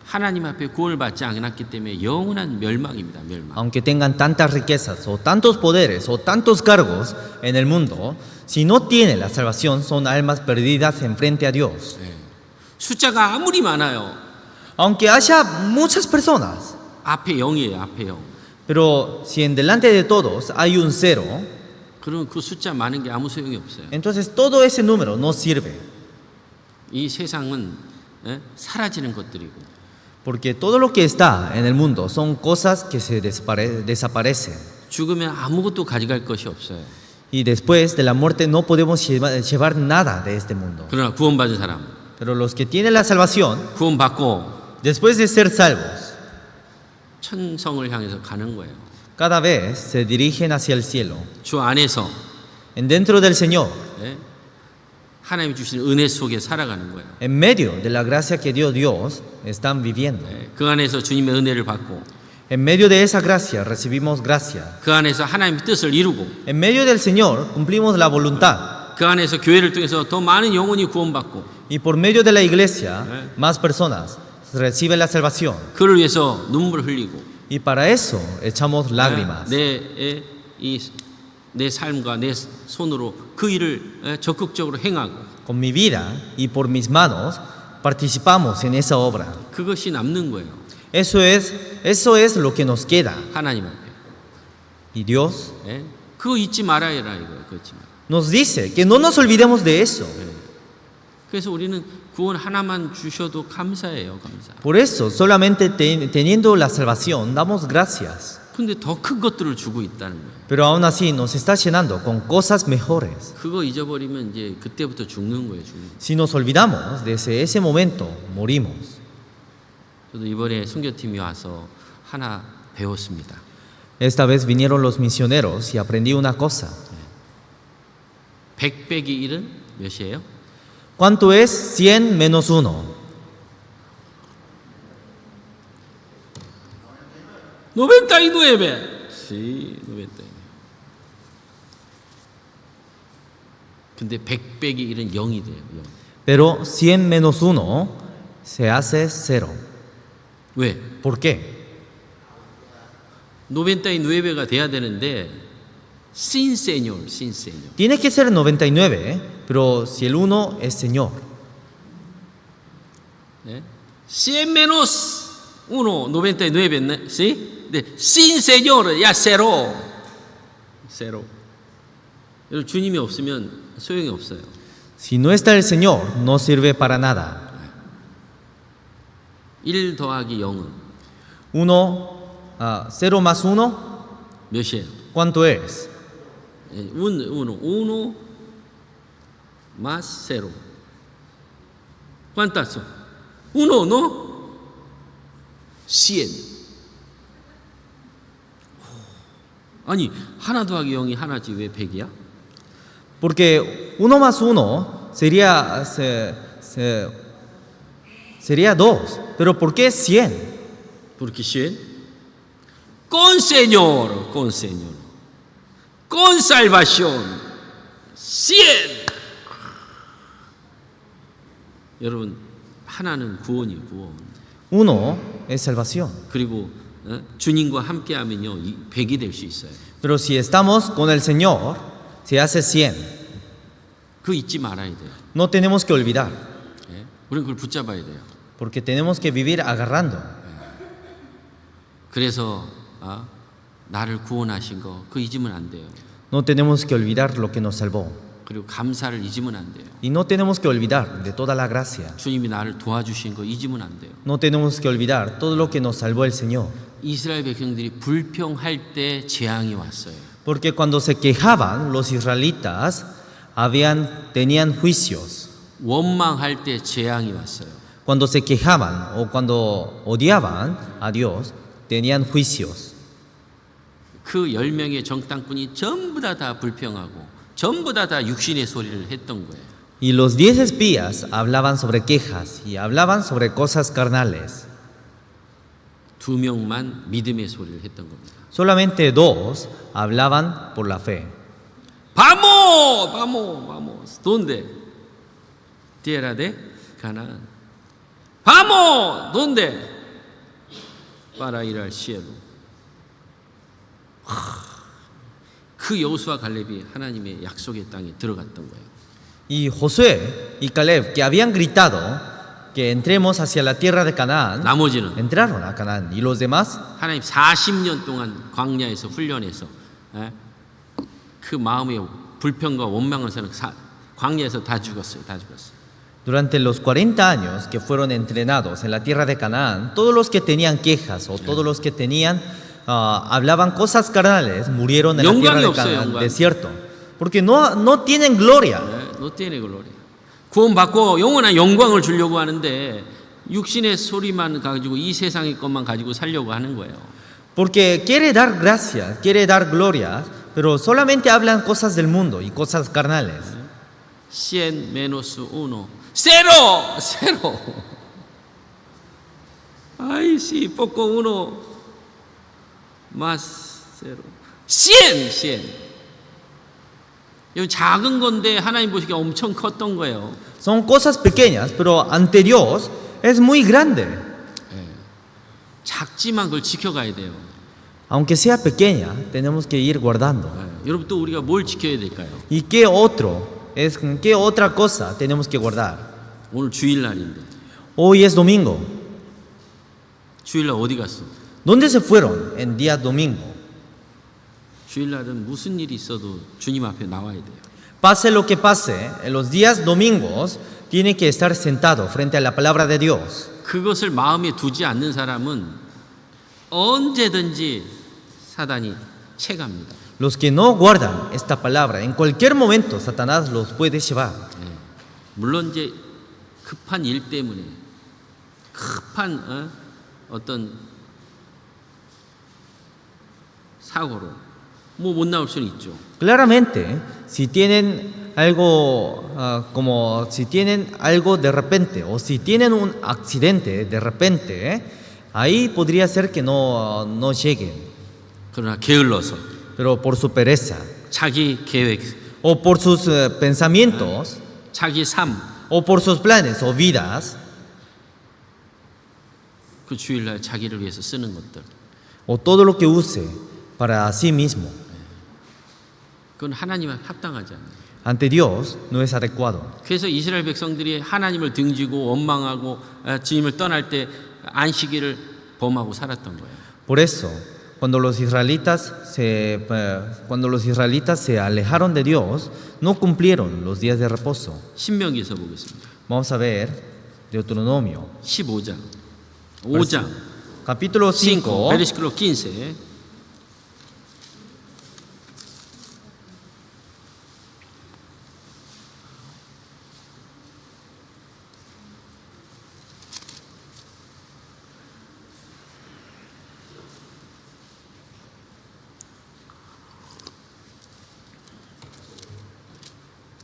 하나님 앞에 구원을 받지 않았기 때문에 영원한 멸망입니다. 멸망. Aunque tengan tantas riquezas o tantos poderes o tantos cargos en el mundo, si no tienen la salvación, son almas perdidas enfrente a Dios. 숫자가 아무리 많아요. Aunque haya muchas personas, 앞에 0이에요. 앞에 0. pero si en delante de todos hay un cero, 그럼 그 숫자 많은 게 아무 소용이 없어요. entonces todo ese número no sirve. 이 세상은 사라지는 것들이고 Porque todo lo que está en el mundo son cosas que se desaparecen. 죽으면 아무것도 가져갈 것이 없어요. Y después de la muerte no podemos llevar nada de este mundo. 그러나 구원받은 사람, Pero los que tienen la salvación, 구원받고 después de ser salvos, 천성을 향해서 가는 거예요. cada vez se dirigen hacia el cielo. 주 안에서 Dentro del Señor, 하나님이 주신 은혜 속에 살아가는 거예요. en medio de la gracia que dio Dios, están viviendo. 그 안에서 주님의 은혜를 받고 En medio de esa gracia recibimos gracia. 그 안에서 하나님의 뜻을 이루고 En medio del Señor cumplimos la voluntad. 그 안에서 교회를 통해서 더 많은 영혼이 구원받고 Y por medio de la iglesia, más personas reciben la salvación. 그를 위해서 눈물을 흘리고 Y para eso echamos lágrimas. 내 삶과 내 손으로 그 일을 적극적으로 행하고 Con mi vida y por mis manos participamos en esa obra. 그것이 남는 거예요. Eso es lo que nos queda. 하나님 앞에. Y Dios 그거 잊지 말아야 이거예요. 그거 잊지 마. nos dice que no nos olvidemos de eso. 그래서 우리는 구원 하나만 주셔도 감사해요. 감사. Por eso, solamente teniendo la salvación, damos gracias. 근데 더 큰 것들을 주고 있다는 거예요. Pero aún así nos está llenando con cosas mejores. 그거 잊어버리면 이제 그때부터 죽는 거예요. 죽는 거예요. Si nos olvidamos, desde ese momento morimos. 저도 이번에 선교팀이 와서 하나 배웠습니다. Esta vez vinieron los misioneros y aprendí una cosa. 100 빼기 1은 몇이에요? ¿Cuánto es 100 menos 1? Sí, 99. 근데 100 빼기 1은 0이 돼요. 0. Pero 100 menos 1 se hace 0. 왜? ¿Por qué? 99가 돼야 되는데 sin señor. Tiene que ser 99, pero si el 1 es Señor. 100 menos 1, 99, ¿sí? 네, sin señor, ya cero. 여러분 주님이 없으면 소용이 없어요. Si no está el Señor, no sirve para nada. 1 더하기 0은 0 más 1, 몇이에요? ¿cuánto es? 1 más 0. ¿Cuántas son? 1, ¿no? 100. 아니, 하나 더하기 0이 하나지 왜 100이야? Porque 1 más 1 sería 2, pero ¿por qué 100? Porque 100. Con Señor. Con salvación. 100. 여러분 하나는 구원이에요, 구원. Uno es salvación. 그리고 주님과 함께하면요 100이 될 수 있어요. Pero si estamos con el Señor, se hace 100. 그거 잊지 말아야 돼요. No tenemos que olvidar, 예? 우리는 그걸 붙잡아야 돼요. porque tenemos que vivir agarrando. 그래서 나를 구원하신 거 그거 잊으면 안 돼요. No tenemos que olvidar lo que nos salvó. 그리고 감사를 잊으면 안 돼요. Y no tenemos que olvidar de toda la gracia. 주님이 나를 도와주신 거 잊으면 안 돼요. No tenemos que olvidar todo lo que nos salvó el Señor. 이스라엘 백성들이 불평할 때 재앙이 왔어요. Porque cuando se quejaban, los israelitas tenían juicios. 원망할 때 재앙이 왔어요. Cuando se quejaban o cuando odiaban a Dios, tenían juicios. 그 10명의 정탐꾼이 전부 다 불평하고 전부 다 육신의 소리를 했던 거예요. Y los 10 espías hablaban sobre quejas y hablaban sobre cosas carnales. 2명만 믿음의 소리를 했던 겁니다. Solamente 2 hablaban por la fe. Vamos, ¿dónde? Tierra de Canaán. Vamos, ¿dónde? Para ir al cielo. 그 여호수아 갈렙이 하나님의 약속의 땅에 들어갔던 거예요. Y Josué y Caleb, que habían gritado que entremos hacia la tierra de Canaán, 나머지는 entraron a Canaán. Y los demás, 하나님 40년 동안 광야에서 훈련해서 그 마음의 불평과 원망을 사는 광야에서 다 죽었어요. durante los 40 años que fueron entrenados en la tierra de Canaán, todos los que tenían quejas o todos los que tenían hablaban cosas carnales murieron en la tierra de Canaán, desierto, porque no tienen gloria. No tiene gloria. 구원받고 영원한 영광을 주려고 하는데 육신의 소리만 가지고 이 세상의 것만 가지고 살려고 하는 거예요. Porque quiere dar gracia, quiere dar gloria, pero solamente hablan cosas del mundo y cosas carnales. 100 menos 1 cero. Ay, sí, poco 1 más 0 100. 이건 작은 건데 하나님 보시기에 엄청 컸던 거예요. Son cosas pequeñas, pero ante Dios es muy grande. 작지만 그걸 지켜가야 돼요. Aunque sea pequeña, tenemos que ir guardando. 여러분 또 우리가 뭘 지켜야 될까요? ¿Y qué otra cosa tenemos que guardar? 오늘 주일날인데 Hoy es domingo. 주일날 어디 갔어? ¿Dónde se fueron en día domingo? 주일날은 무슨 일이 있어도 주님 앞에 나와야 돼요. Pase lo que pase, en los días domingos tiene que estar sentado frente a la palabra de Dios. 그것을 마음에 두지 않는 사람은 언제든지 사단이 채갑니다. Los que no guardan esta palabra, en cualquier momento Satanás los puede llevar. 물론 이제 급한 일 때문에 급한 어떤 사고로 못 나올 수는 있죠. Claramente, si tienen algo si tienen algo de repente o si tienen un accidente de repente, ahí podría ser que no lleguen. 그러나 게을러서 Pero por su pereza 자기 계획, o por sus pensamientos 자기 삶, o por sus planes o vidas 그 주일날 자기를 위해서 쓰는 것들, o todo lo que use para sí mismo, 그건 하나님과 합당하지 않아요. ante Dios no es adecuado. 그래서 이스라엘 백성들이 하나님을 등지고 원망하고 주님을 떠날 때 안식일을 범하고 살았던 거예요. Por eso, cuando los israelitas se alejaron de Dios, no cumplieron los días de reposo. 신명기에서 보겠습니다. Vamos a ver Deuteronomio, 15장, 5장, capítulo 5, 베르시클로 15.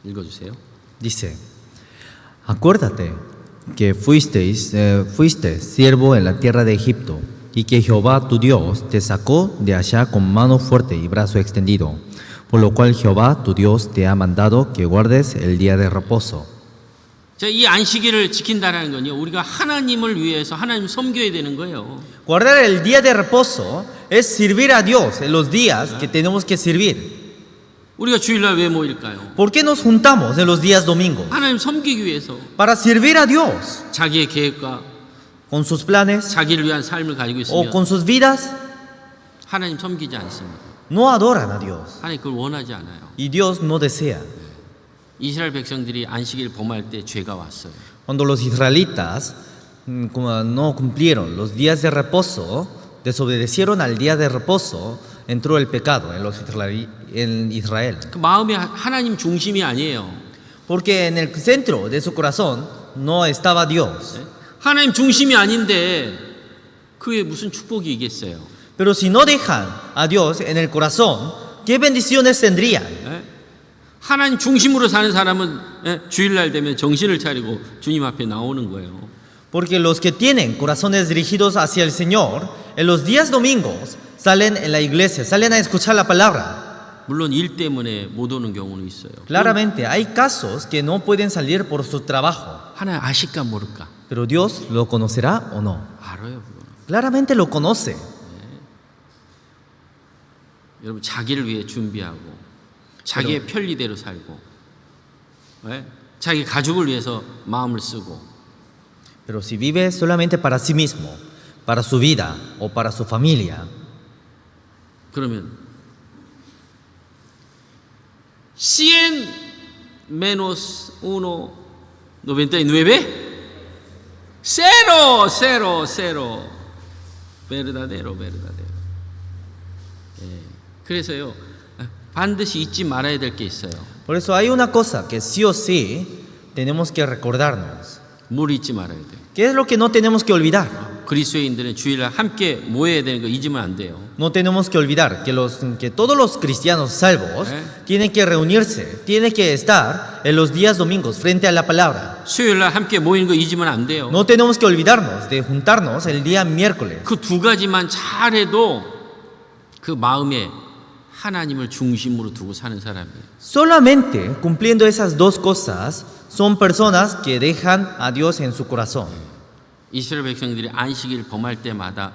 읽어주세요. dice: Acuérdate que fuiste siervo en la tierra de Egipto, y que Jehová tu Dios te sacó de allá con mano fuerte y brazo extendido, por lo cual Jehová tu Dios te ha mandado que guardes el día de reposo. 자, 이 안식일을 지킨다라는 건요, 우리가 하나님을 위해서 하나님 섬겨야 되는 거예요. Guardar el día de reposo es servir a Dios en los días que tenemos que servir. 우리가 주일날 왜 모일까요? ¿Por qué nos juntamos en los días domingos? 하나님 섬기기 위해서. Para servir a Dios 자기의 계획과 con sus planes 자기를 위한 삶을 가지고 o 있으면 con sus vidas. 하나님 섬기지 않습니다. No adoran a Dios 하나님 그걸 원하지 않아요. y Dios no desea. 이스라엘 백성들이 안식일 범할 때 죄가 왔어요. Cuando los israelitas como no cumplieron los días de reposo, desobedecieron al día de reposo, entró el pecado en Israel. 그 마음이 하나님 중심이 아니에요. Porque en el centro de su corazón no estaba Dios. 하나님 중심이 아닌데 그게 무슨 축복이 있겠어요? Pero si no dejan a Dios en el corazón, ¿qué bendiciones tendrían? 하나님 중심으로 사는 사람은 주일날 되면 정신을 차리고 주님 앞에 나오는 거예요. Porque los que tienen corazones dirigidos hacia el Señor, en los días domingos salen en la iglesia, salen a escuchar la palabra. 물론 일 때문에 못 오는 경우는 있어요. Claramente hay casos que no pueden salir por su trabajo, 하나님 아실까 모를까? pero Dios lo conocerá o no. 알아요, 그거는. Claramente lo conoce. 여러분 자기를 위해 준비하고 자기의 편리대로 살고 자기 가족을 위해서 마음을 쓰고 Pero si vive solamente para sí mismo, para su vida o para su familia, 그러면 100 menos 1.99 cero, cero, cero. verdadero. 그래서요 반드시 잊지 말아야 될 게 있어요. por eso hay una cosa que sí o sí tenemos que recordarnos. 뭘 잊지 말아야 돼요? ¿Qué es lo que no tenemos que olvidar? 그리스도인들은 주일날 함께 모여야 되는 거 잊으면 안 돼요. No tenemos que olvidar que todos los cristianos salvos tienen que reunirse, tienen que estar en los días domingos frente a la palabra. 수요일날 함께 모이는 거 잊으면 안 돼요. No tenemos que olvidarnos de juntarnos el día miércoles. 그 두 가지만 잘해도 그 마음에 하나님을 중심으로 두고 사는 사람이에요. Solamente cumpliendo esas dos cosas son personas que dejan a Dios en su corazón. 이스라엘 백성들이 안식일 범할 때마다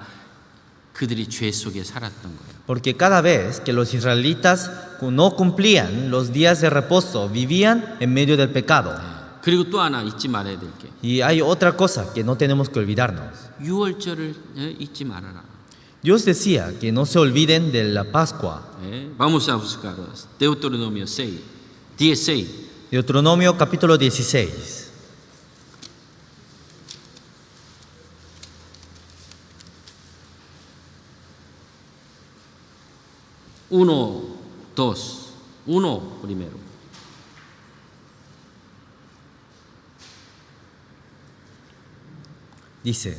그들이 죄 속에 살았던 거예요. Porque cada vez que los israelitas no cumplían los días de reposo, vivían en medio del pecado. 그리고 또 하나 잊지 말아야 될 게. Y hay otra cosa que no tenemos que olvidarnos. 유월절을 잊지 말아라. Dios decía que no se olviden de la Pascua. Vamos a buscar Deuteronomio 6, 16. Deuteronomio capítulo 16. Uno primero. Dice,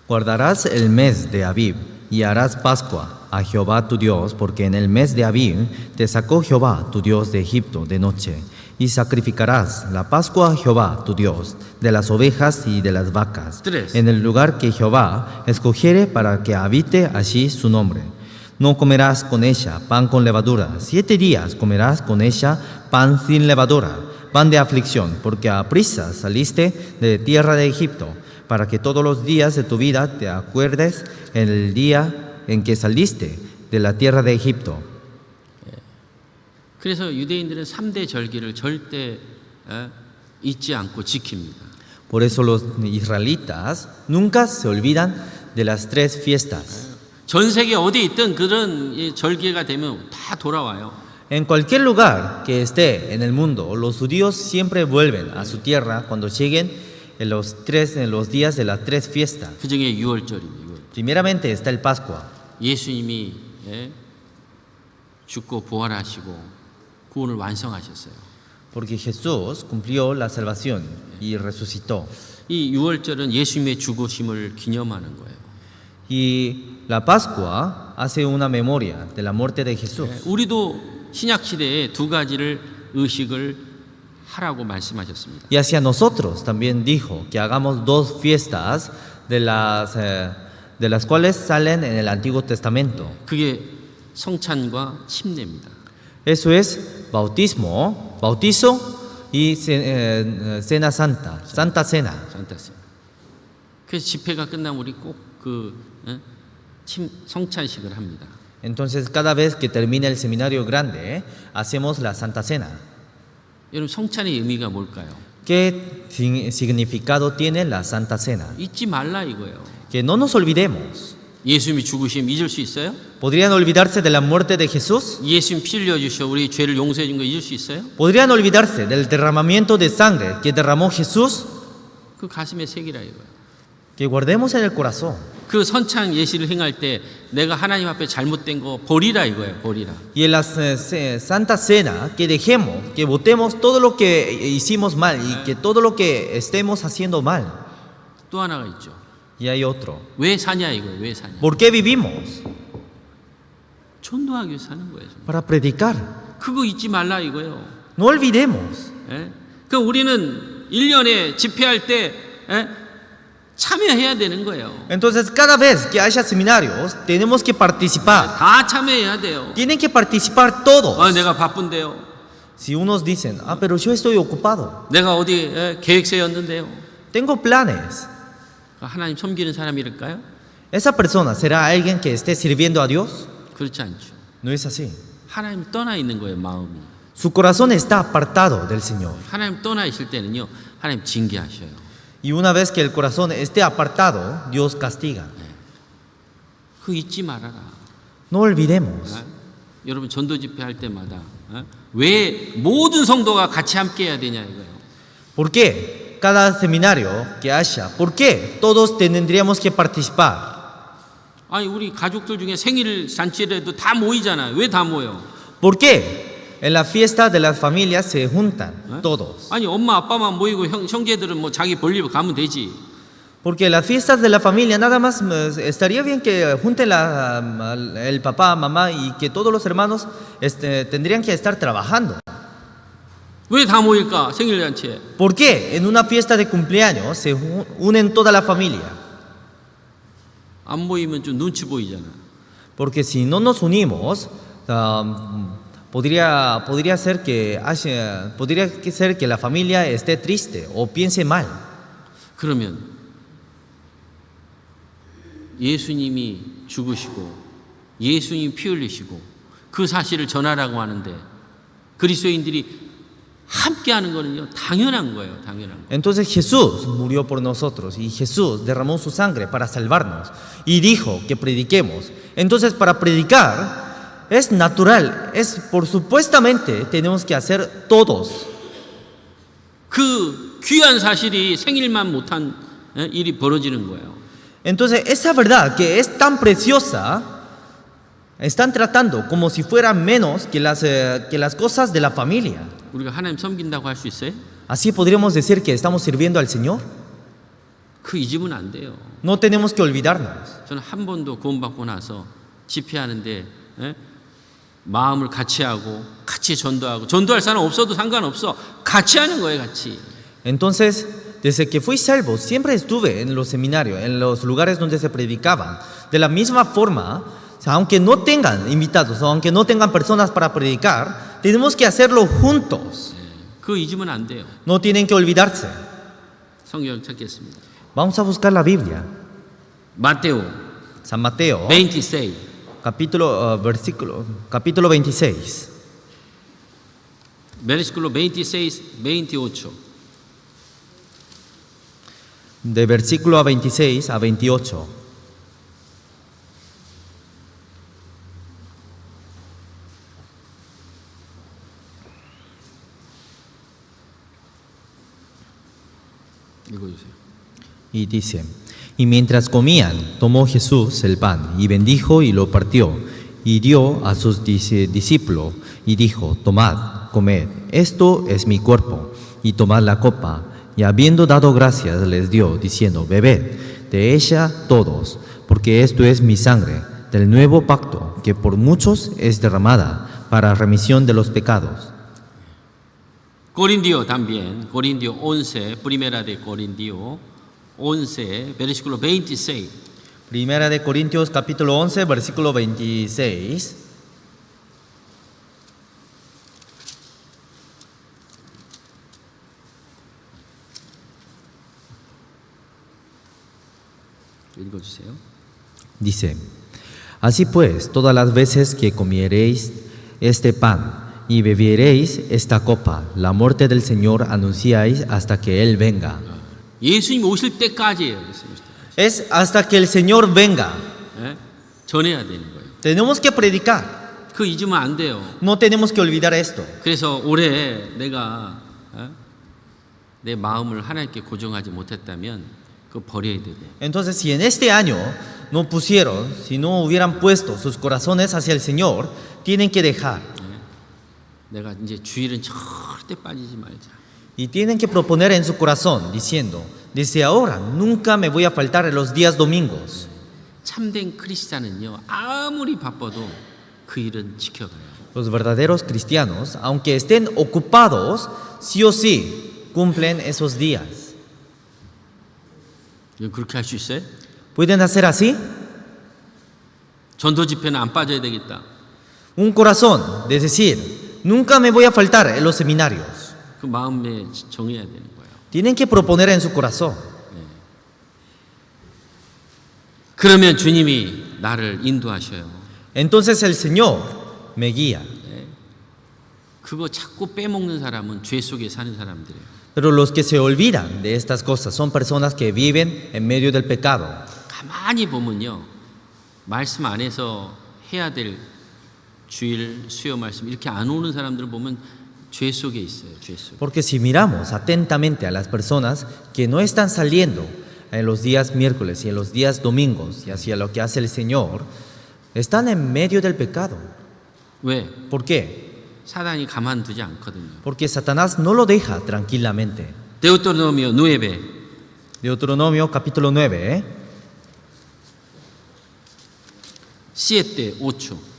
guardarás el mes de Abib y harás Pascua a Jehová tu Dios, porque en el mes de Abib te sacó Jehová tu Dios de Egipto de noche, y sacrificarás la Pascua a Jehová tu Dios de las ovejas y de las vacas, 3. en el lugar que Jehová escogiere para que habite allí su nombre. No comerás con ella pan con levadura, 7 días comerás con ella pan sin levadura, pan de aflicción, porque a prisa saliste de tierra de Egipto, para que todos los días de tu vida te acuerdes en el día en que saliste de la tierra de Egipto. 그래서 유대인들은 3대 절기를 절대 잊지 않고 지킵니다. Por eso los israelitas nunca se olvidan de las 3 fiestas. 전 세계 어디 있든 그런 절기가 되면 다 돌아와요. En cualquier lugar que esté en el mundo, los judíos siempre vuelven a su tierra cuando lleguen en los días de las 3 fiestas. 그 중에 6월절입니다. Primeramente está el Pascua. 예수님이 죽고 부활하시고 구원을 완성하셨어요. Porque Jesús cumplió la salvación y resucitó. 이 6월절은 예수님의 죽으심을 기념하는 거예요. Y la Pascua hace una memoria de la muerte de Jesús. 우리도 신약 시대에 두 가지를 의식을 하라고 말씀하셨습니다. Y hacia nosotros también dijo que hagamos 2 fiestas de las cuales salen en el Antiguo Testamento. 그게 성찬과 침례입니다. Eso es bautizo y Cena Santa, Santa Cena. 산타세. 그래서 집회가 끝나면 우리 꼭 성찬식을 합니다. Entonces cada vez que termina el seminario grande, hacemos la Santa Cena. 여러분 성찬의 의미가 뭘까요? ¿Qué significado tiene la Santa Cena? 잊지 말라 이거예요. Que no nos olvidemos. 예수님이 죽으시면 잊을 수 있어요? ¿Podrían olvidarse de la muerte de Jesús? 예수님 피 흘려 주셔 우리 죄를 용서해 준 거 잊을 수 있어요? ¿Podrían olvidarse del derramamiento de sangre que derramó Jesús? 그 가슴에 새기라 이거예요. Que guardemos en el corazón. 그 선창 예시를 행할 때 내가 하나님 앞에 잘못된 거 버리라 이거예요. 버리라. Y en la Santa Cena, que dejemos, que botemos todo lo que hicimos mal y que todo lo que estemos haciendo mal. 또 하나가 있죠. Y hay otro. 왜 사냐 이거예요. 왜 사냐. ¿Por qué vivimos? 전도하기 위해서 사는 거예요. Para predicar. 그거 잊지 말라 이거예요. No olvidemos. 예? 그 우리는 1년에 집회할 때 참여해야 되는 거예요. Entonces, cada vez que haya seminarios, tenemos que participar. 다 참여해야 돼요. Tienen que participar todos. 내가 바쁜데요. Si unos dicen, pero yo estoy ocupado, 내가 어디 계획 세웠는데요. tengo planes. 하나님 섬기는 사람일까요? ¿Esa persona será alguien que esté sirviendo a Dios? 그렇지 않죠. No es así. 하나님 떠나 있는 거예요, 마음이. Su corazón está apartado del Señor. 하나님 떠나 있을 때는요, 하나님 징계하셔요. Y una vez que el corazón esté apartado, Dios castiga. 그 잊지 말아라. No olvidemos. 여러분 전도 집회 할 때마다 왜 모든 성도가 같이 함께 해야 되냐 이거예요. ¿Por qué? Cada seminario que haya, ¿por qué todos tendríamos que participar? 아니 우리 가족들 중에 생일 잔치라도 다 모이잖아요. 왜 다 모여? ¿Por qué? En la fiesta de las familias se juntan todos. 아니 엄마 아빠만 모이고 형제들은 뭐 자기 볼일 가면 되지. Porque en las fiestas de la familia nada más estaría bien que junten el papá, mamá y que todos los hermanos tendrían que estar trabajando. 왜 다 모일까? 생일 잔치에. ¿Por qué? En una fiesta de cumpleaños se unen toda la familia. 안 모이면 좀 눈치 보이잖아. Porque si no nos unimos, podría ser que la familia esté triste o piense mal. 그러면 예수님이 죽으시고 예수님이 피 흘리시고 그 사실을 전하라고 하는데 그리스도인들이 함께하는 거는요 당연한 거예요. 당연한 거. Entonces Jesús murió por nosotros y Jesús derramó su sangre para salvarnos y dijo que prediquemos. Entonces para predicar es natural, por supuestamente tenemos que hacer todos. 그 귀한 사실이 생일만 못한 일이 벌어지는 거예요. Entonces esa verdad que es tan preciosa están tratando como si fuera menos que las cosas de la familia. 우리가 하나님 섬긴다고 할 수 있어요? Así podríamos decir que estamos sirviendo al Señor. 그 잊으면 안 돼요. No tenemos que olvidarnos. 저는 한 번도 구원받고 나서 집회하는데 마음을 같이 하고 같이 전도하고 전도할 사람 없어도 상관없어. 같이 하는 거예요, 같이. Entonces, desde que fui salvo, siempre estuve en los seminarios, en los lugares donde se predicaban. De la misma forma, aunque no tengan invitados o aunque no tengan personas para predicar, tenemos que hacerlo juntos. 그거 잊으면 안 돼요. No tienen que olvidarse. 성경 찾겠습니다. Vamos a buscar la Biblia. 마테오 San Mateo, 26. capítulo 26. versículo 26, 28. De versículo 26 a 28. 읽어주세요. Y dice, y mientras comían, tomó Jesús el pan y bendijo y lo partió y dio a sus discípulos y dijo, tomad, comed, esto es mi cuerpo, y tomad la copa, y habiendo dado gracias les dio, diciendo, bebed de ella todos, porque esto es mi sangre del nuevo pacto, que por muchos es derramada para remisión de los pecados. Corintios también, Corintios 11, primera de Corintios 11, versículo 26. Primera de Corintios capítulo 11, versículo 26. 읽어주세요. Dice, así pues, todas las veces que comiereis este pan y bebiereis esta copa, la muerte del Señor anunciáis hasta que Él venga. 예수님 오실 때까지예요. 예수님 오실 때까지. Es hasta que el Señor venga. 예? 전해야 되는 거예요. Tenemos que predicar. 그 잊으면 안 돼요. No tenemos que olvidar esto. 그래서 올해 내가 내 마음을 하나님께 고정하지 못했다면 그거 버려야 되고. Entonces, si en este año no pusieron, si no hubieran puesto sus corazones hacia el Señor, tienen que dejar. 내가 이제 주일은 절대 빠지지 말자. Y tienen que proponer en su corazón, diciendo, desde ahora nunca me voy a faltar en los días domingos. 참된 크리스찬은요 아무리 바빠도 그 일은 지켜가요. Los verdaderos cristianos, aunque estén ocupados, sí o sí cumplen esos días. 그렇게 할 수 있어요? ¿Pueden hacer así? 전도 집회는 안 빠져야 되겠다. Un corazón de decir, nunca me voy a faltar en los seminarios. 그 마음에 정해야 되는 거예요. Tienen que proponer en su corazón. 그러면 주님이 나를 인도하셔요. Entonces el Señor me guía. 그거 자꾸 빼먹는 사람은 죄 속에 사는 사람들이에요. Pero los que se olvidan de estas cosas son personas que viven en medio del pecado. 가만히 보면요 말씀 안에서 해야 될 주일 수요 말씀 이렇게 안 오는 사람들을 보면 죄 속에 있어요. 죄 속에. Porque si miramos atentamente a las personas que no están saliendo en los días miércoles y en los días domingos y hacia lo que hace el Señor, están en medio del pecado. 왜? ¿Por qué? 사단이 가만두지 않거든요. Porque Satanás no lo deja tranquilamente. 데우토노미오 9 Deuteronomio capítulo 9, 7 8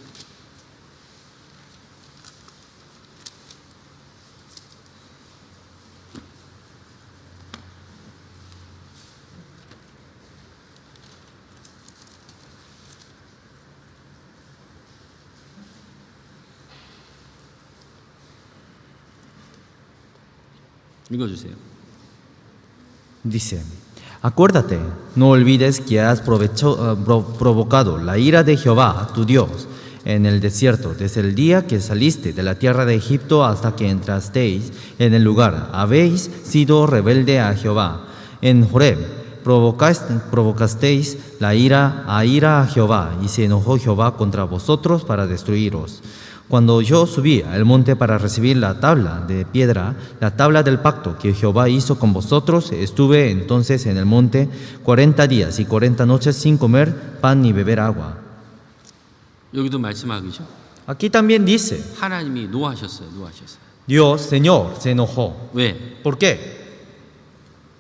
읽어주세요. dice, acuérdate, no olvides que has provocado la ira de Jehová, tu Dios, en el desierto, desde el día que saliste de la tierra de Egipto hasta que entrasteis en el lugar. Habéis sido rebelde a Jehová. En Horeb provocasteis la ira a Jehová, y se enojó Jehová contra vosotros para destruiros. Cuando yo subí al monte para recibir la tabla de piedra, la tabla del pacto que Jehová hizo con vosotros, estuve entonces en el monte 40 días y 40 noches sin comer pan ni beber agua. 여기도 말씀하기죠. Aquí también dice, 하나님이 노하셨어요. Dios, Señor, se enojó. 왜? ¿Por qué?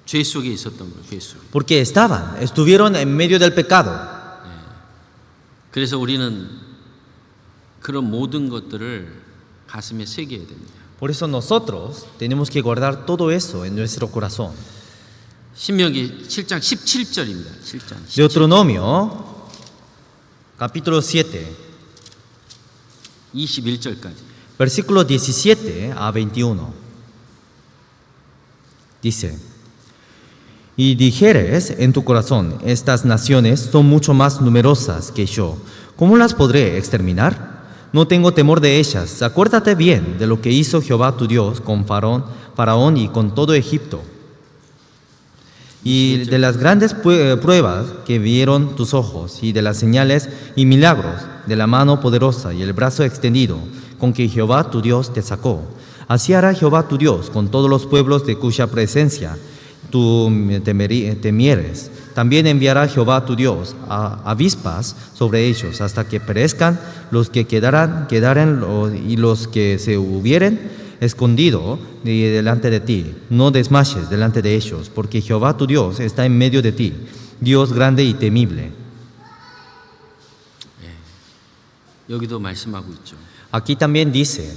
죄 속에 있었던 거예요. 죄 속에. Porque estuvieron en medio del pecado. 그래서 우리는 그런 모든 것들을 가슴에 새겨야 됩니다. Por eso nosotros tenemos que guardar todo eso en nuestro corazón. 신명기 7장 17절입니다. 7장 17절. Deuteronomio, capítulo 7, 21절까지. versículo 17 a 21. Dice, y dijeres en tu corazón, estas naciones son mucho más numerosas que yo, ¿cómo las podré exterminar? No tengo temor de ellas. Acuérdate bien de lo que hizo Jehová tu Dios con Faraón y con todo Egipto, y de las grandes pruebas que vieron tus ojos, y de las señales y milagros de la mano poderosa y el brazo extendido con que Jehová tu Dios te sacó. Así hará Jehová tu Dios con todos los pueblos de cuya presencia tú temieres. También enviará Jehová tu Dios a avispas sobre ellos hasta que perezcan los que quedaren y los que se hubieren escondido delante de ti. No desmayes delante de ellos, porque Jehová tu Dios está en medio de ti, Dios grande y temible. 여기도 말씀하고 있죠. Aquí también dice,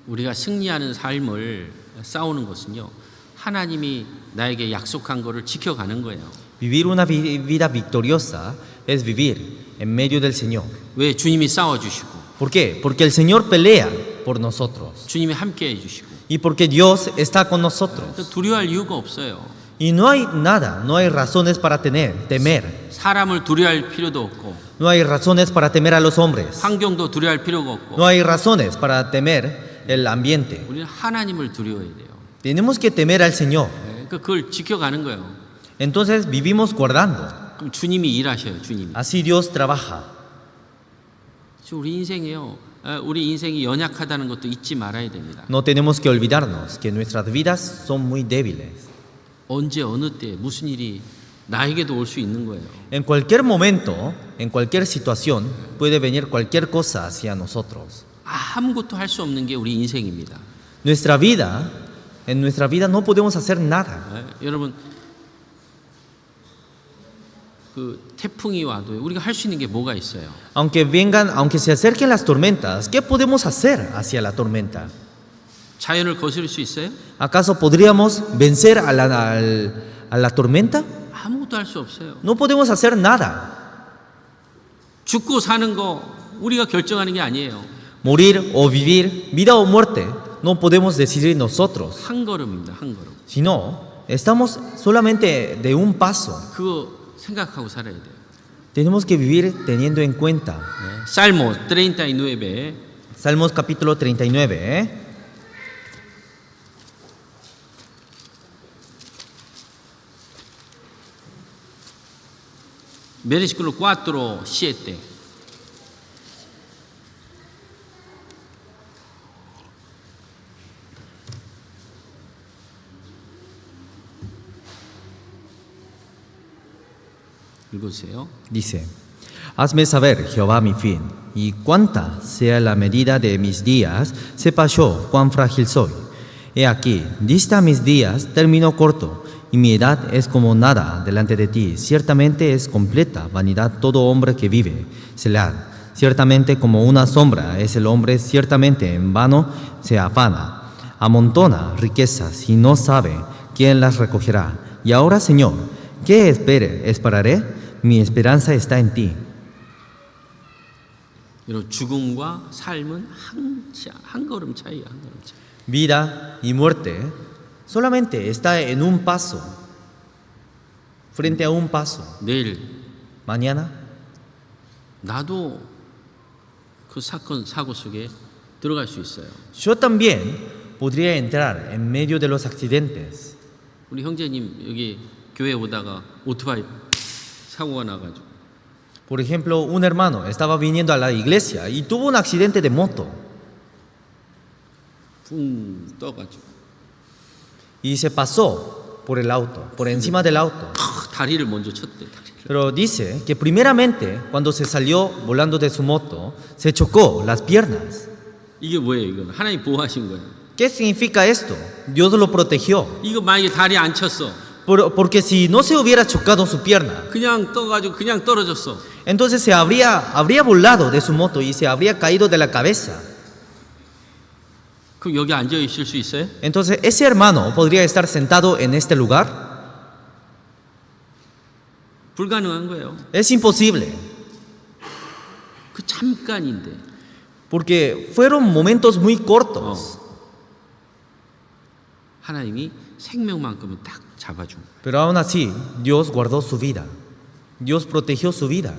우리가 승리하는 삶을 싸우는 것은요. 하나님이 나에게 약속한 것을 지켜가는 거예요. vivir una vida victoriosa es vivir en medio del Señor. 왜? 주님이 싸워주시고 ¿Por qué? Porque el Señor pelea por nosotros 주님이 함께 해주시고 y porque Dios está con nosotros. 두려워할 이유가 없어요. Y no hay nada, no hay razones para temer. 사람을 두려워할 필요도 없고 No hay razones para temer a los hombres. 환경도 두려워할 필요가 없고 No hay razones para temer el ambiente. 우리는 하나님을 두려워해야 돼요. Tenemos que temer al Señor. 네, 그걸 지켜가는 거예요. Entonces vivimos guardando. 그럼 주님이 일하셔요. 주님이. Así Dios trabaja. 우리 인생이요. 우리 인생이 연약하다는 것도 잊지 말아야 됩니다. No tenemos que olvidarnos que nuestras vidas son muy débiles. 언제 어느 때 무슨 일이 나에게도 올 수 있는 거예요. En cualquier momento, en cualquier situación, puede venir cualquier cosa hacia nosotros. 아무것도 할 수 없는 게 우리 인생입니다. Nuestra vida, en nuestra vida no podemos hacer nada. 여러분 그 태풍이 와도 우리가 할 수 있는 게 뭐가 있어요? Aunque se acerquen las tormentas, ¿qué podemos hacer hacia la tormenta? 자연을 거스를 수 있어요? ¿Acaso podríamos vencer a la tormenta? 아무것도 할 수 없어요. No podemos hacer nada. 죽고 사는 거 우리가 결정하는 게 아니에요. Morir o vivir, vida o muerte, no podemos decidir nosotros, 한 걸음입니다. 한 걸음. sino estamos solamente de un paso. 그거 생각하고 살아야 돼요. Tenemos que vivir teniendo en cuenta. Salmo 39. Salmos capítulo 39. Versículo 4, 7. 읽으세요. Dice, hazme saber, Jehová, mi fin, y cuánta sea la medida de mis días, sepa yo cuán frágil soy. He aquí, dista mis días, término corto, y mi edad es como nada delante de ti. Ciertamente es completa vanidad todo hombre que vive. Selah. Ciertamente como una sombra es el hombre, ciertamente en vano se afana. Amontona riquezas y no sabe quién las recogerá. Y ahora, Señor, ¿qué esperaré? Mi esperanza está en ti. 여러분 죽음과 삶은 한 걸음 차이야. 한 걸음 차이. Vida y muerte solamente está en un paso, frente a un paso. 내일 Mañana 나도 그 사건 사고 속에 들어갈 수 있어요. yo también podría entrar en medio de los accidentes. 우리 형제님 여기 교회 오다가 오토바이 사고가 나가지고 Por ejemplo, un hermano estaba viniendo a la iglesia y tuvo un accidente de moto 붕 떠가지고 y se pasó por el auto, por encima del auto. 다리를 먼저 쳤대. Pero dice que primeramente, cuando se salió volando de su moto, se chocó las piernas. 이게 뭐예요? 이건 하나님 보호하신 거예요. ¿Qué significa esto? Dios lo protegió. 이거 만약에 다리 안 쳤어, Porque si no se hubiera chocado su pierna, 그냥 떠가지고 그냥 떨어졌어. entonces habría volado de su moto y se habría caído de la cabeza. 그럼 여기 앉아 있을 수 있어요? Entonces, ¿ese hermano podría estar sentado en este lugar? 불가능한 거예요. Es imposible, 그 잠깐인데. porque fueron momentos muy cortos. 하나님이 생명만큼은 딱 잡아준 거예요. Pero aún así, Dios guardó su vida. Dios protegió su vida.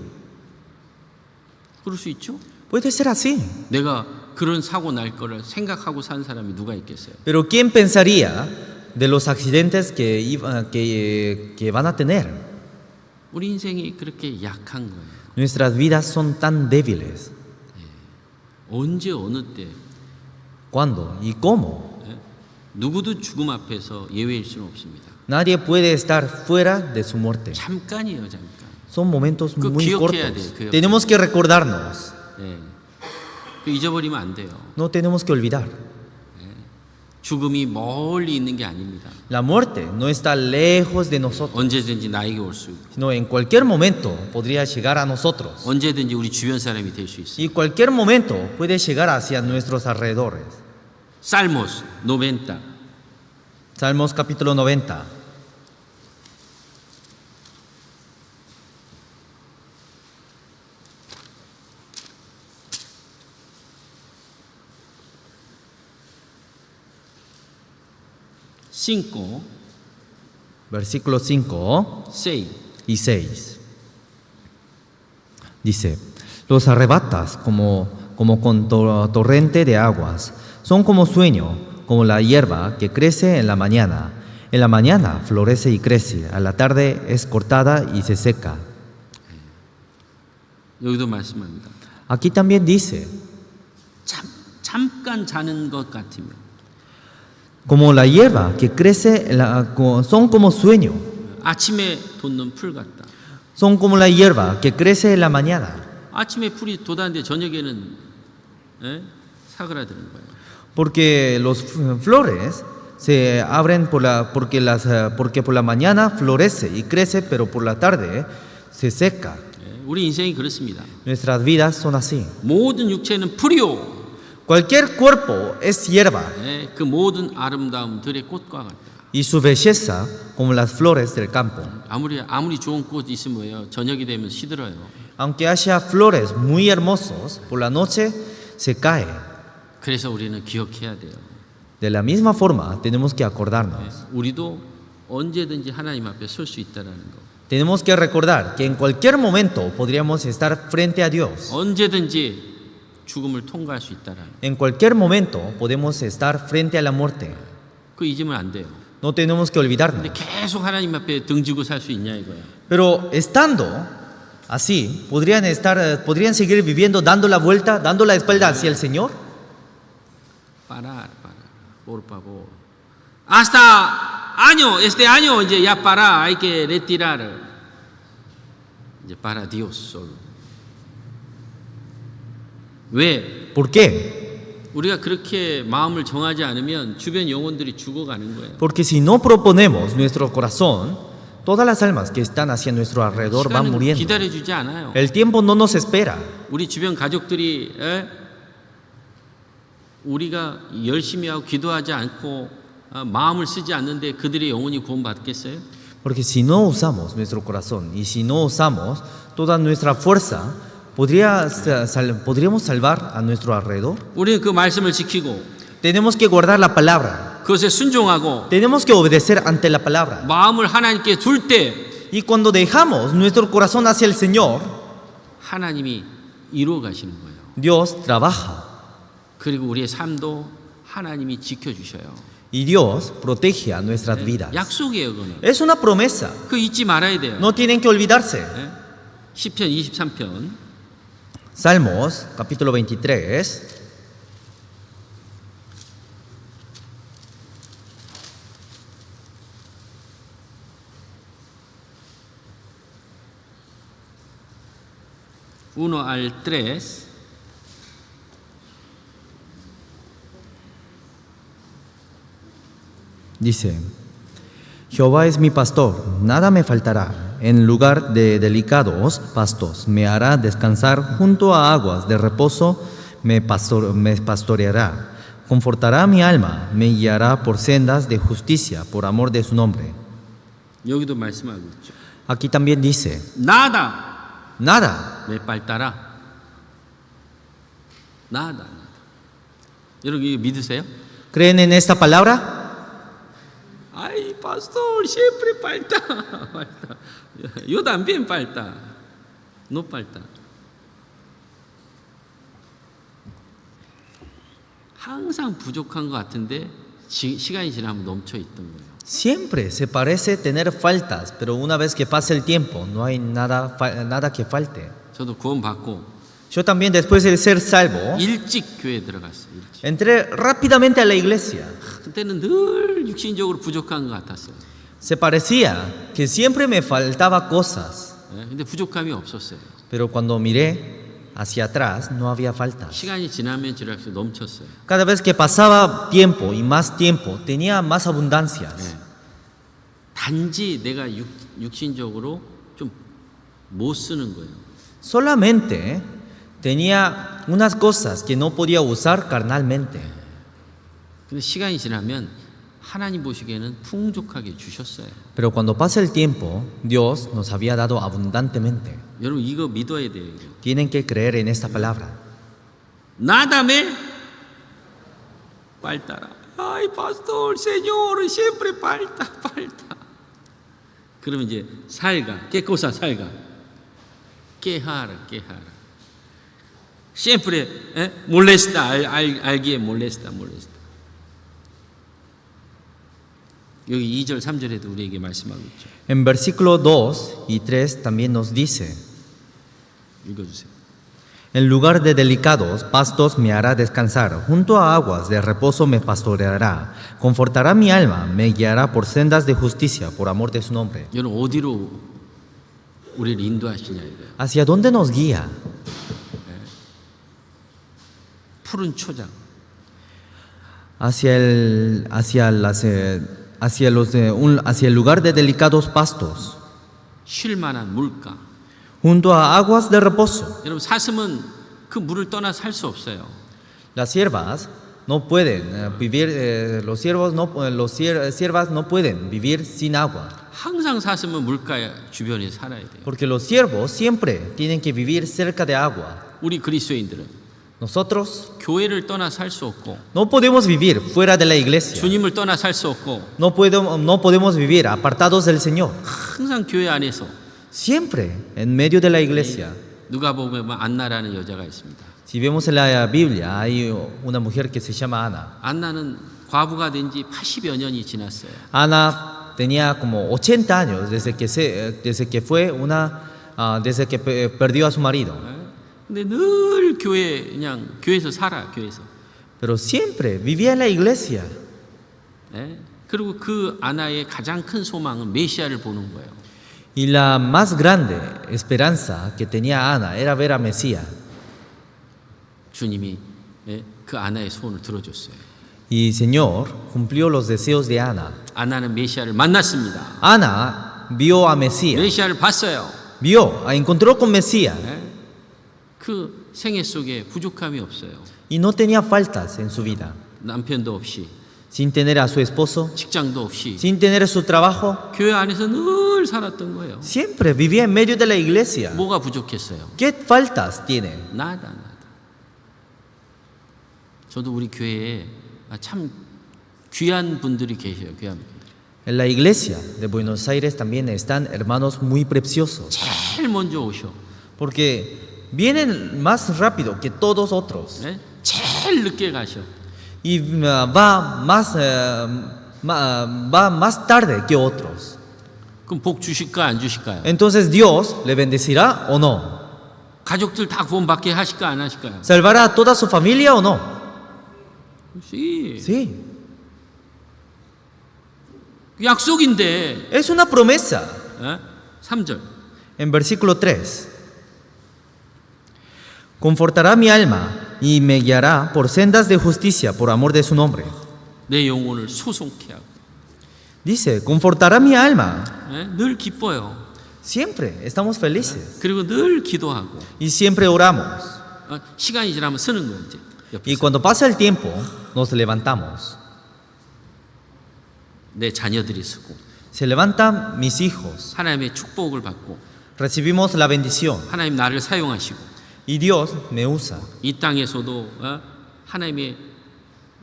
그럴 수 있죠? Puede ser así. 내가 그런 사고 날 거를 생각하고 산 사람이 누가 있겠어요? Pero ¿quién pensaría de los accidentes que van a tener? 우리 인생이 그렇게 약한 거예요. Nuestras vidas son tan débiles. 언제 어느 때 ¿Cuándo y cómo? 누구도 죽음 앞에서 예외일 수는 없습니다. Nadie puede estar fuera de su muerte. 잠깐이에요, 잠깐. Son momentos 그 muy 기억해야 cortos. 돼요, Tenemos que recordarnos. 예. 그 잊어버리면 안 돼요. No tenemos que olvidar. 죽음이 멀리 있는 게 아닙니다. La muerte no está lejos de nosotros, 언제든지 나에게 올 수 있고, sino en cualquier momento podría llegar a nosotros. 언제든지 우리 주변 사람이 될 수 있어요. Y cualquier momento puede llegar hacia nuestros alrededores. Salmos 90. Salmos capítulo 90. Versículos 5 6. y 6. Dice, los arrebatas como con torrente de aguas. Son como sueño, como la hierba que crece en la mañana. En la mañana florece y crece. A la tarde es cortada y se seca. 여기도 말씀합니다. Aquí también dice, 잠깐 자는 것 같으면 como la hierba que crece, son como sueño. 아침에 돋는 풀 같다. Son como la hierba que crece en la mañana. 아침에 풀이 돋았는데 저녁에는 사그라드는 거예요. Porque los flores se abren porque por la mañana florece y crece, pero por la tarde se seca. 우리 인생이 그렇습니다. Nuestras vidas son así. 모든 육체는 풀이요. Cualquier cuerpo es hierba 그 모든 아름다움 들의 꽃과 같다. y su belleza como las flores del campo. 아무리 좋은 꽃 있으면 뭐예요? 저녁이 되면 시들어요. Aunque haya flores muy hermosos, por la noche se cae. 그래서 우리는 기억해야 돼요. De la misma forma, tenemos que acordarnos. 우리도 언제든지 하나님 앞에 설 수 있다라는 거. Tenemos que recordar que en cualquier momento podríamos estar frente a Dios. 언제든지 죽음을 통과할 수 있다라는 거. En cualquier momento podemos estar frente a la muerte. 그 잊으면 안 돼요. No tenemos que olvidarnos. 근데 계속 하나님 앞에 등지고 살 수 있냐 이거야. Pero estando así, podrían seguir viviendo dando la vuelta, dando la espalda hacia el Señor. Parar, por favor. Hasta año, este año 이제 ya para, hay que retirar. 이제 para Dios solo. 왜? ¿Por qué? 우리가 그렇게 마음을 정하지 않으면 주변 영혼들이 죽어가는 거예요. Porque si no proponemos nuestro corazón, todas las almas que están hacia nuestro alrededor van 시간은 muriendo. 기다려주지 않아요. El tiempo no nos espera. 우리 주변 가족들이 우리가 열심히 하고 기도하지 않고 마음을 쓰지 않는데 그들의 영혼이 구원받겠어요? Porque si no usamos nuestro corazón y si no usamos toda nuestra fuerza, podríamos salvar a nuestro alrededor. 우리는 그 말씀을 지키고 Tenemos que guardar la palabra. 그것에 순종하고 Tenemos que obedecer ante la palabra. 마음을 하나님께 둘 때 Y cuando dejamos nuestro corazón hacia el Señor, 하나님이 이루어 가시는 거예요. Dios trabaja 그리고 우리의 삶도 하나님이 지켜주셔요. y Dios protege a nuestras vidas. 약속이에요, 그거는. Es una promesa. 그 잊지 말아야 돼요. No tienen que olvidarse. 시편 23편 Salmos, capítulo 23. uno al 3 Dice, Jehová es mi pastor, nada me faltará. En lugar de delicados pastos me hará descansar, junto a aguas de reposo me pastoreará. Confortará mi alma, me guiará por sendas de justicia, por amor de su nombre. 여기도 말씀하고 있죠. Aquí también dice, nada nada me faltará. nada. 여러분 이거 믿으세요? ¿creen en esta palabra? Ay, pastor, siempre falta. falta. Yo también falta. No falta. 항상 부족한 것 같은데 시간이 지나면 넘쳐 있던 거예요. Siempre se parece tener faltas, pero una vez que pasa el tiempo, no hay nada que falte. 저도 구원받고 Yo también, después de ser salvo, 일찍 교회에 들어갔어요. 일찍. entré rápidamente a la iglesia. 그때는 늘 육신적으로 부족한 것 같았어요. Se parecía que siempre me faltaba cosas, 근데 부족함이 없었어요. pero cuando miré hacia atrás no había faltas. 시간이 지나면 지날수록 넘쳤어요. Cada vez que pasaba tiempo y más tiempo, tenía más abundancias. 단지 내가 육신적으로 좀 못 쓰는 거예요. Solamente tenía unas cosas que no podía usar carnalmente. 근데 시간이 지나면 하나님 보시기에는 풍족하게 주셨어요. Pero cuando pasa el tiempo, Dios nos había dado abundantemente. 여러분 이거 믿어야 돼요. 이거. Tienen que creer en esta palabra. Nada me faltará. Ay, pastor, Señor, siempre falta. 그러면 이제 살가, que cosa salga? quejar. siempre molesta, alguien molesta. 여기 2절, 3절에도 우리에게 말씀하고 있죠. En versículo 2 y 3 también nos dice: 읽어주세요. En lugar de delicados pastos me hará descansar, junto a aguas de reposo me pastoreará, confortará mi alma, me guiará por sendas de justicia, por amor de su nombre. 여러분 어디로 우리를 인도하시냐 이거예요. ¿Hacia dónde nos guía? 푸른 초장, Hacia el lugar de delicados pastos, 쉴 만한 물가. junto a aguas de reposo. 여러분 사슴은 그 물을 떠나 살 수 없어요. Las siervas no pueden vivir, siervas no pueden vivir sin agua, 항상 사슴은 물가 주변에 살아야 돼요. porque los siervos siempre tienen que vivir cerca de agua. 우리 그리스도인들은 Nosotros 교회를 떠나 살 수 없고 no podemos vivir fuera de la iglesia, 주님을 떠나 살 수 없고 no podemos vivir apartados del Señor, 항상 교회 안에서 siempre en medio de la iglesia. 누가 보면 안나라는 여자가 있습니다. Si vemos en la Biblia, hay una mujer que se llama Ana. 안나는 과부가 된 지 80여 년이 지났어요. Ana tenía como 80 años desde que perdió a su marido. 근데 늘 그냥 교회에서 살아, 교회에서. Pero siempre vivía en la iglesia. 그리고 그 아나의 가장 큰 소망은 메시아를 보는 거예요. Y la más grande esperanza que tenía Ana era ver a Mesías. 주님이 그 아나의 소원을 들어줬어요. Y el Señor cumplió los deseos de Ana. 아나는 메시아를 만났습니다. Ana vio a Mesías, 메시아를 봤어요. encontró con Mesías 그 생애 속에 부족함이 없어요. y no tenía faltas en su vida. 남편도 없이, Sin tener a su esposo, 직장도 없이, sin tener su trabajo, 교회 안에서 늘 살았던 거예요. siempre vivía en medio de la iglesia. 뭐가 부족했어요? ¿Qué faltas tiene? 나다. 저도 우리 교회에 참 귀한 분들이 계셔요. 귀한 분들. En la iglesia de Buenos Aires también están hermanos muy preciosos, 제일 먼저 오셔. porque vienen más rápido que todos otros 제일 늦게 가셔. y va más tarde que otros. 그럼 복 주실까 안 주실까요? Entonces Dios le bendecirá o no. 가족들 다 구원받게 하실까 안 하실까요? ¿Salvará a toda su familia o no? Sí, 약속인데. es una promesa. 3절. En versículo 3. Confortará mi alma y me guiará por sendas de justicia por amor de su nombre. 내 영혼을 소송케 하고. Dice, confortará mi alma. 늘 기뻐요. Siempre estamos felices 그리고 늘 기도하고. y siempre oramos. 시간이 지나면 쓰는 거예요. 이제 Y 옆에서. cuando pasa el tiempo, nos levantamos. 내 자녀들이 쓰고 Se levantan mis hijos. 하나님의 축복을 받고 Recibimos la bendición 하나님 나를 사용하시고 y Dios me usa. 이 땅에서도 하나님의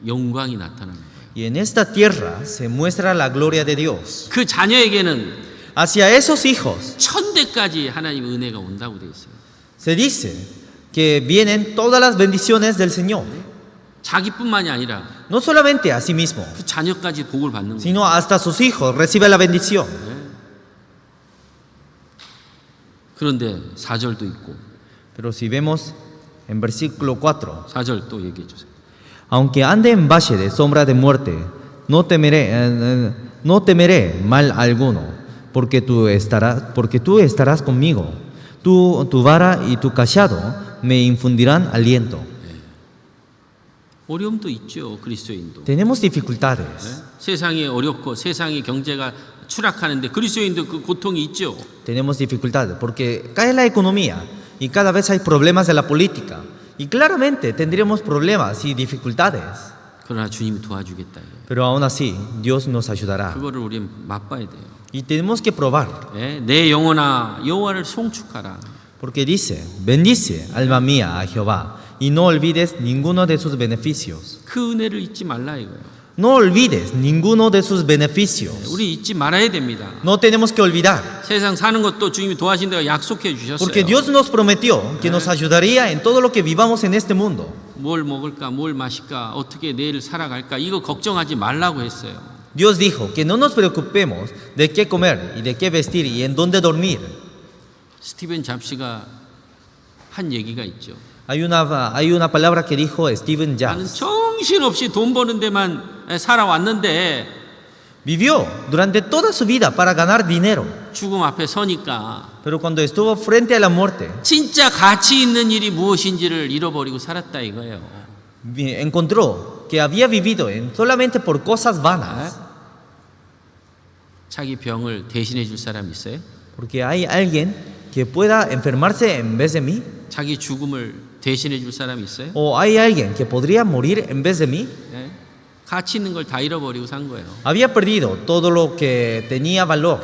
영광이 나타나는 거예요. Y en esta tierra se muestra la gloria de Dios. 그 자녀에게는 Hacia esos hijos 1000대까지 하나님의 은혜가 온다고 되어 있어요. se dice que vienen todas las bendiciones del Señor. 자기뿐만이 아니라 No solamente a sí mismo, 그 자녀까지 복을 받는 거예요. sino hasta sus hijos recibe la bendición. 그런데 4절도 있고 Pero si vemos en versículo 4, 4절 또 얘기해 주세요. aunque ande en valle de sombra de muerte, no temeré mal alguno, porque tú estarás conmigo. Tu vara y tu cayado me infundirán aliento. 어려움도 있죠. 그리스도인도. Tenemos dificultades. 세상이 어렵고 세상의 경제가 추락하는데 그리스도인도 그 고통이 있죠. Tenemos dificultades porque cae la economía y cada vez hay problemas de la política. Y claramente tendríamos problemas y dificultades. 그러나 주님이 도와주겠다. Pero aún así, Dios nos ayudará. 그거를 우리는 맛봐야 돼요. Y tenemos que probar. 내 영혼아 여호와를 송축하라. Porque dice, bendice, alma mía, a Jehová, y no olvides ninguno de sus beneficios. 그 은혜를 잊지 말라 이거예요. No olvides ninguno de sus beneficios. 우리 잊지 말아야 됩니다. No tenemos que olvidar. 세상 사는 것도 주님이 도와준다고 약속해 주셨어요. Porque Dios nos prometió que nos ayudaría en todo lo que vivamos en este mundo. 뭘 먹을까, 뭘 마실까, 어떻게 내일 살아갈까 이거 걱정하지 말라고 했어요. Dios dijo que no nos preocupemos de qué comer y de qué vestir y en dónde dormir. 스티븐 잡시가 한 얘기가 있죠. Hay una palabra que dijo Steven 나는 Jobs. 정신없이 돈 버는 데만 살아왔는데 Vivió durante toda su vida para ganar dinero, 죽음 앞에 서니까 pero cuando estuvo frente a la muerte, 진짜 가치 있는 일이 무엇인지를 잃어버리고 살았다 이거예요. encontró que había vivido solamente por cosas vanas. 자기 병을 대신해 줄 사람 있어요? Porque hay alguien que pueda enfermarse en vez de mí. 자기 죽음을 대신해 줄 사람 있어요? O hay alguien que podría morir en vez de mí. 예? 가치 있는 걸 다 잃어버리고 산 거예요. Había perdido todo lo que tenía valor.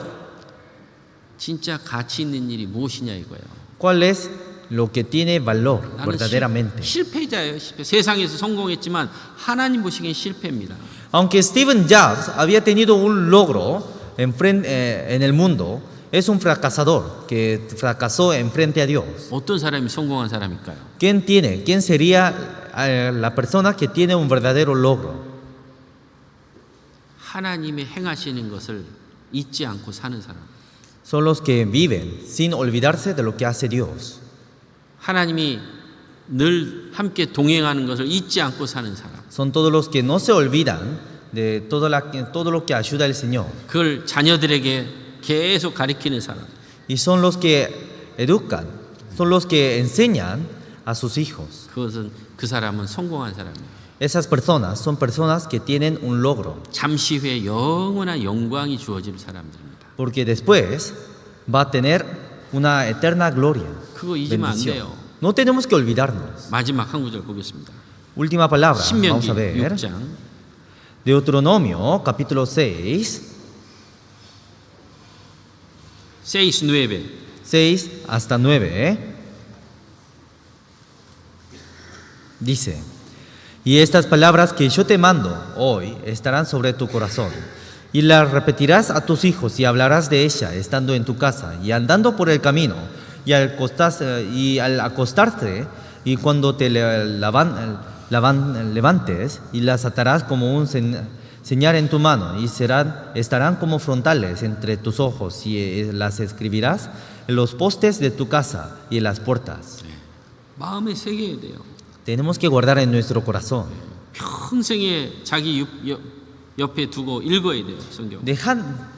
진짜 가치 있는 일이 무엇이냐 이거예요. ¿Cuál es lo que tiene valor 나는 verdaderamente? 실패자예요. 실패. 세상에서 성공했지만 하나님 보시기엔 실패입니다. Aunque Steven Jobs había tenido un logro en el mundo, es un fracasador que fracasó en frente a Dios. 어떤 사람이 성공한 사람일까요? ¿Quién sería la persona que tiene un verdadero logro? 하나님의 행하시는 것을 잊지 않고 사는 사람. Son los que viven sin olvidarse de lo que hace Dios. 하나님이 늘 함께 동행하는 것을 잊지 않고 사는 사람. Son todos los que no se olvidan de todo lo que ayuda el Señor. 그걸 자녀들에게 계속 가르치는 사람. Y son los que educan, son los que enseñan a sus hijos. 그 사람은 성공한 사람이에요. Esas personas son personas que tienen un logro, 잠시 후에 영원한 영광이 주어질 사람들입니다. porque después va a tener una eterna gloria. 그거 잊으면 안 bendición. 돼요. No tenemos que olvidarnos. 마지막 한 구절 보겠습니다. Última palabra, 신명기 vamos a ver. 6장 Deuteronomio, capítulo 6, 6:9. 6 hasta 9. Dice: Y estas palabras que yo te mando hoy estarán sobre tu corazón, y las repetirás a tus hijos y hablarás de ella estando en tu casa y andando por el camino y al acostarte y cuando te levantes, y las atarás como un señal en tu mano y estarán como frontales entre tus ojos, y las escribirás en los postes de tu casa y en las puertas. 마음에 새겨야 돼요. Tenemos que guardar en nuestro corazón. 평생에 자기 옆에 두고 읽어야 돼요, 성경.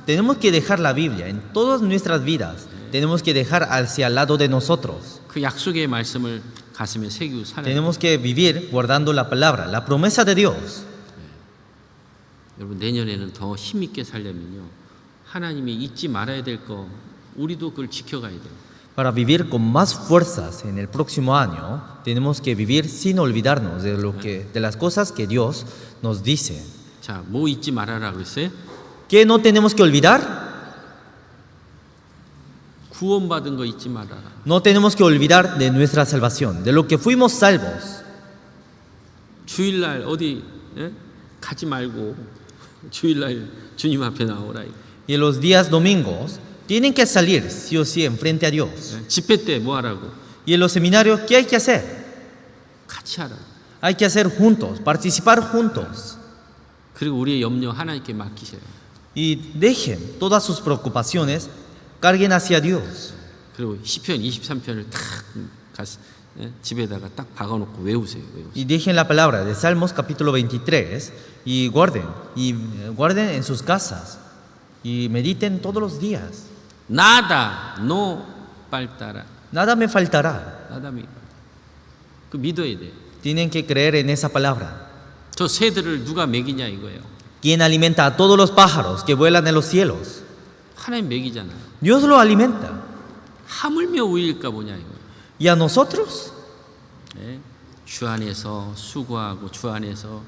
Tenemos que dejar la Biblia en todas nuestras vidas. Tenemos que dejar hacia al lado de nosotros. 그 약속의 말씀을 가슴에 새기고 살아야 돼요. Tenemos que vivir guardando la palabra, la promesa de Dios. 여러분 내년에는 더 힘있게 살려면요. 하나님이 잊지 말아야 될 거 우리도 그걸 지켜가야 돼요. Para vivir con más fuerzas en el próximo año, tenemos que vivir sin olvidarnos de las cosas que Dios nos dice. 자, 뭐 잊지 말아라 그랬어요? ¿Qué no tenemos que olvidar? 구원받은 거 잊지 말아라. No tenemos que olvidar de nuestra salvación, de lo que fuimos salvos. 주일날 어디 가지 말고 주일날 주님 앞에 나오라. Y en los días domingos tienen que salir sí o sí enfrente a Dios. 집회 때 뭐 하라고? Y en los seminarios, ¿qué hay que hacer? 같이 하라. Hay que hacer juntos, participar juntos. 그리고 우리의 염려 하나님께 맡기세요. Y dejen todas sus preocupaciones, carguen hacia Dios. 그리고 시편 23편을 딱 집에다가 딱 박아놓고 외우세요. Y dejen la palabra de Salmos capítulo 23 y guarden en sus casas y mediten todos los días. Nada no faltará. Nada me faltará. 그 믿어야 돼. Tienen que creer en esa palabra. 저 새들을 누가 먹이냐 이거예요. ¿Quién alimenta a todos los pájaros que vuelan en los cielos? 하나님 먹이잖아. Dios lo alimenta. 하물며 우일까 보냐 이거예요. ¿Y a nosotros? 주 안에서 수고하고 주 안에서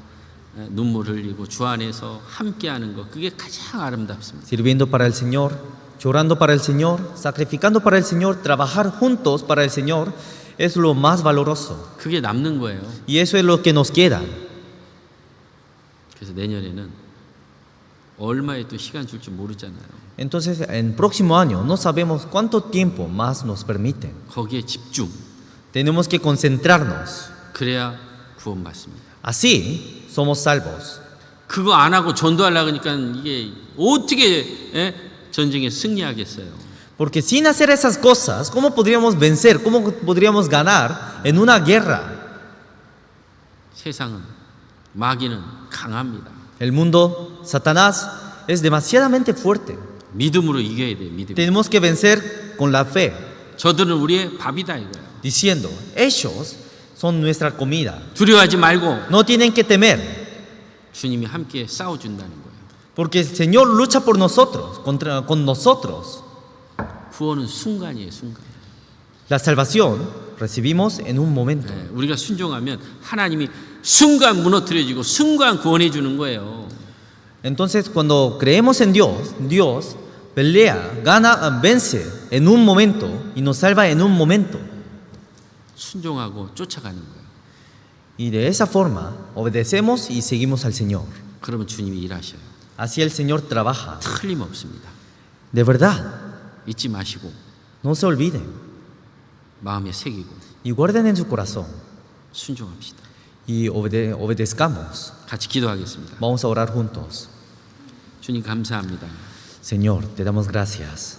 눈물 흘리고 주 안에서 함께하는 거 그게 가장 아름답습니다. Sirviendo para el Señor, llorando para el Señor, sacrificando para el Señor, trabajar juntos para el Señor es lo más valoroso. 그게 남는 거예요. Y eso es lo que nos queda. 그래서 내년에는 얼마에 또 시간 줄 줄 모르잖아요. Entonces, en próximo año no sabemos cuánto tiempo más nos permiten. 거기에 집중. Tenemos que concentrarnos. 그래야 구원받습니다. Así somos salvos. 그거 안 하고 전도하려고 하니까 이게 어떻게 전쟁에 승리하겠어요. Porque sin hacer esas cosas, ¿cómo podríamos vencer? ¿Cómo podríamos ganar en una guerra? 세상은 마귀는 강합니다. El mundo, Satanás, es demasiadamente fuerte. 믿음으로 이겨야 돼요. 믿음. Tenemos que vencer con la fe, 저들은 우리의 밥이다 이거예요. diciendo, ellos son nuestra comida. 두려워하지 말고 No tienen que temer, 주님이 함께 싸워준다는 거예요. porque el Señor lucha por nosotros, con nosotros. 구원은 순간이에요. 순간. La salvación recibimos en un momento. 우리가 순종하면 하나님이 순간 무너뜨려지고 순간 구원해 주는 거예요. Entonces, cuando creemos en Dios, Dios pelea, gana, vence en un momento y nos salva en un momento. 순종하고 쫓아가는 거예요. Y de esa forma obedecemos y seguimos al Señor. 그러면 주님이 일하셔요. Así el Señor trabaja. 틀림없습니다. De verdad, 잊지 마시고 no se olviden 마음에 새기고 y guarden en su corazón 순종합시다. y obedezcamos. 같이 기도하겠습니다. Vamos a orar juntos. 주님 감사합니다. Señor, te damos gracias.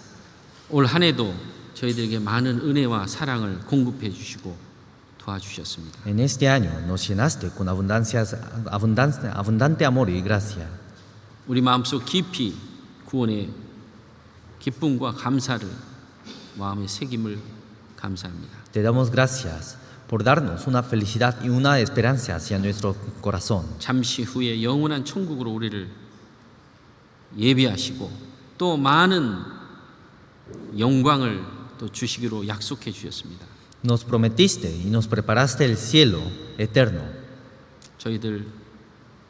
올 한 해도 저희들에게 많은 은혜와 사랑을 공급해 주시고 도와주셨습니다. En este año nos llenaste con abundante amor y gracia. 우리 마음속 깊이 구원의 기쁨과 감사를 마음의 새김을 감사합니다. Te damos gracias por darnos una felicidad y una esperanza hacia nuestro corazón. 잠시 후에 영원한 천국으로 우리를 예비하시고 또 많은 영광을 또 주시기로 약속해 주셨습니다. Nos prometiste y nos preparaste el cielo eterno. 저희들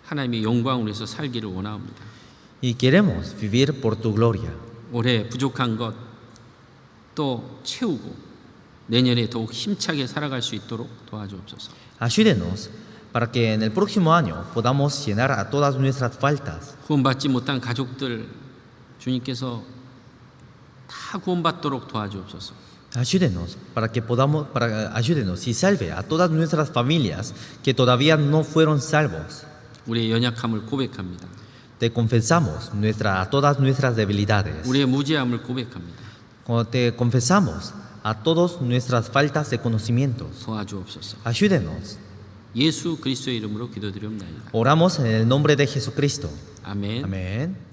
하나님의 영광을 위해서 살기를 원합니다. Y queremos vivir por tu gloria. 올해 부족한 것 또 채우고 내년에 더욱 힘차게 살아갈 수 있도록 도와주옵소서. Ayúdenos para que en el próximo año podamos llenar a todas nuestras faltas. 구원받지 못한 가족들 주님께서 다 구원받도록 도와주옵소서. Ayúdenos ayúdenos y salve a todas nuestras familias que todavía no fueron salvos. 우리의 연약함을 고백합니다. Te confesamos a todas nuestras debilidades. 우리의 무지함을 고백합니다. Te confesamos a todas nuestras faltas de conocimientos. 도와주옵소서. Ayúdenos. 예수 그리스도의 이름으로 기도드리옵나이다. Oramos en el nombre de Jesucristo. 아멘. Amén.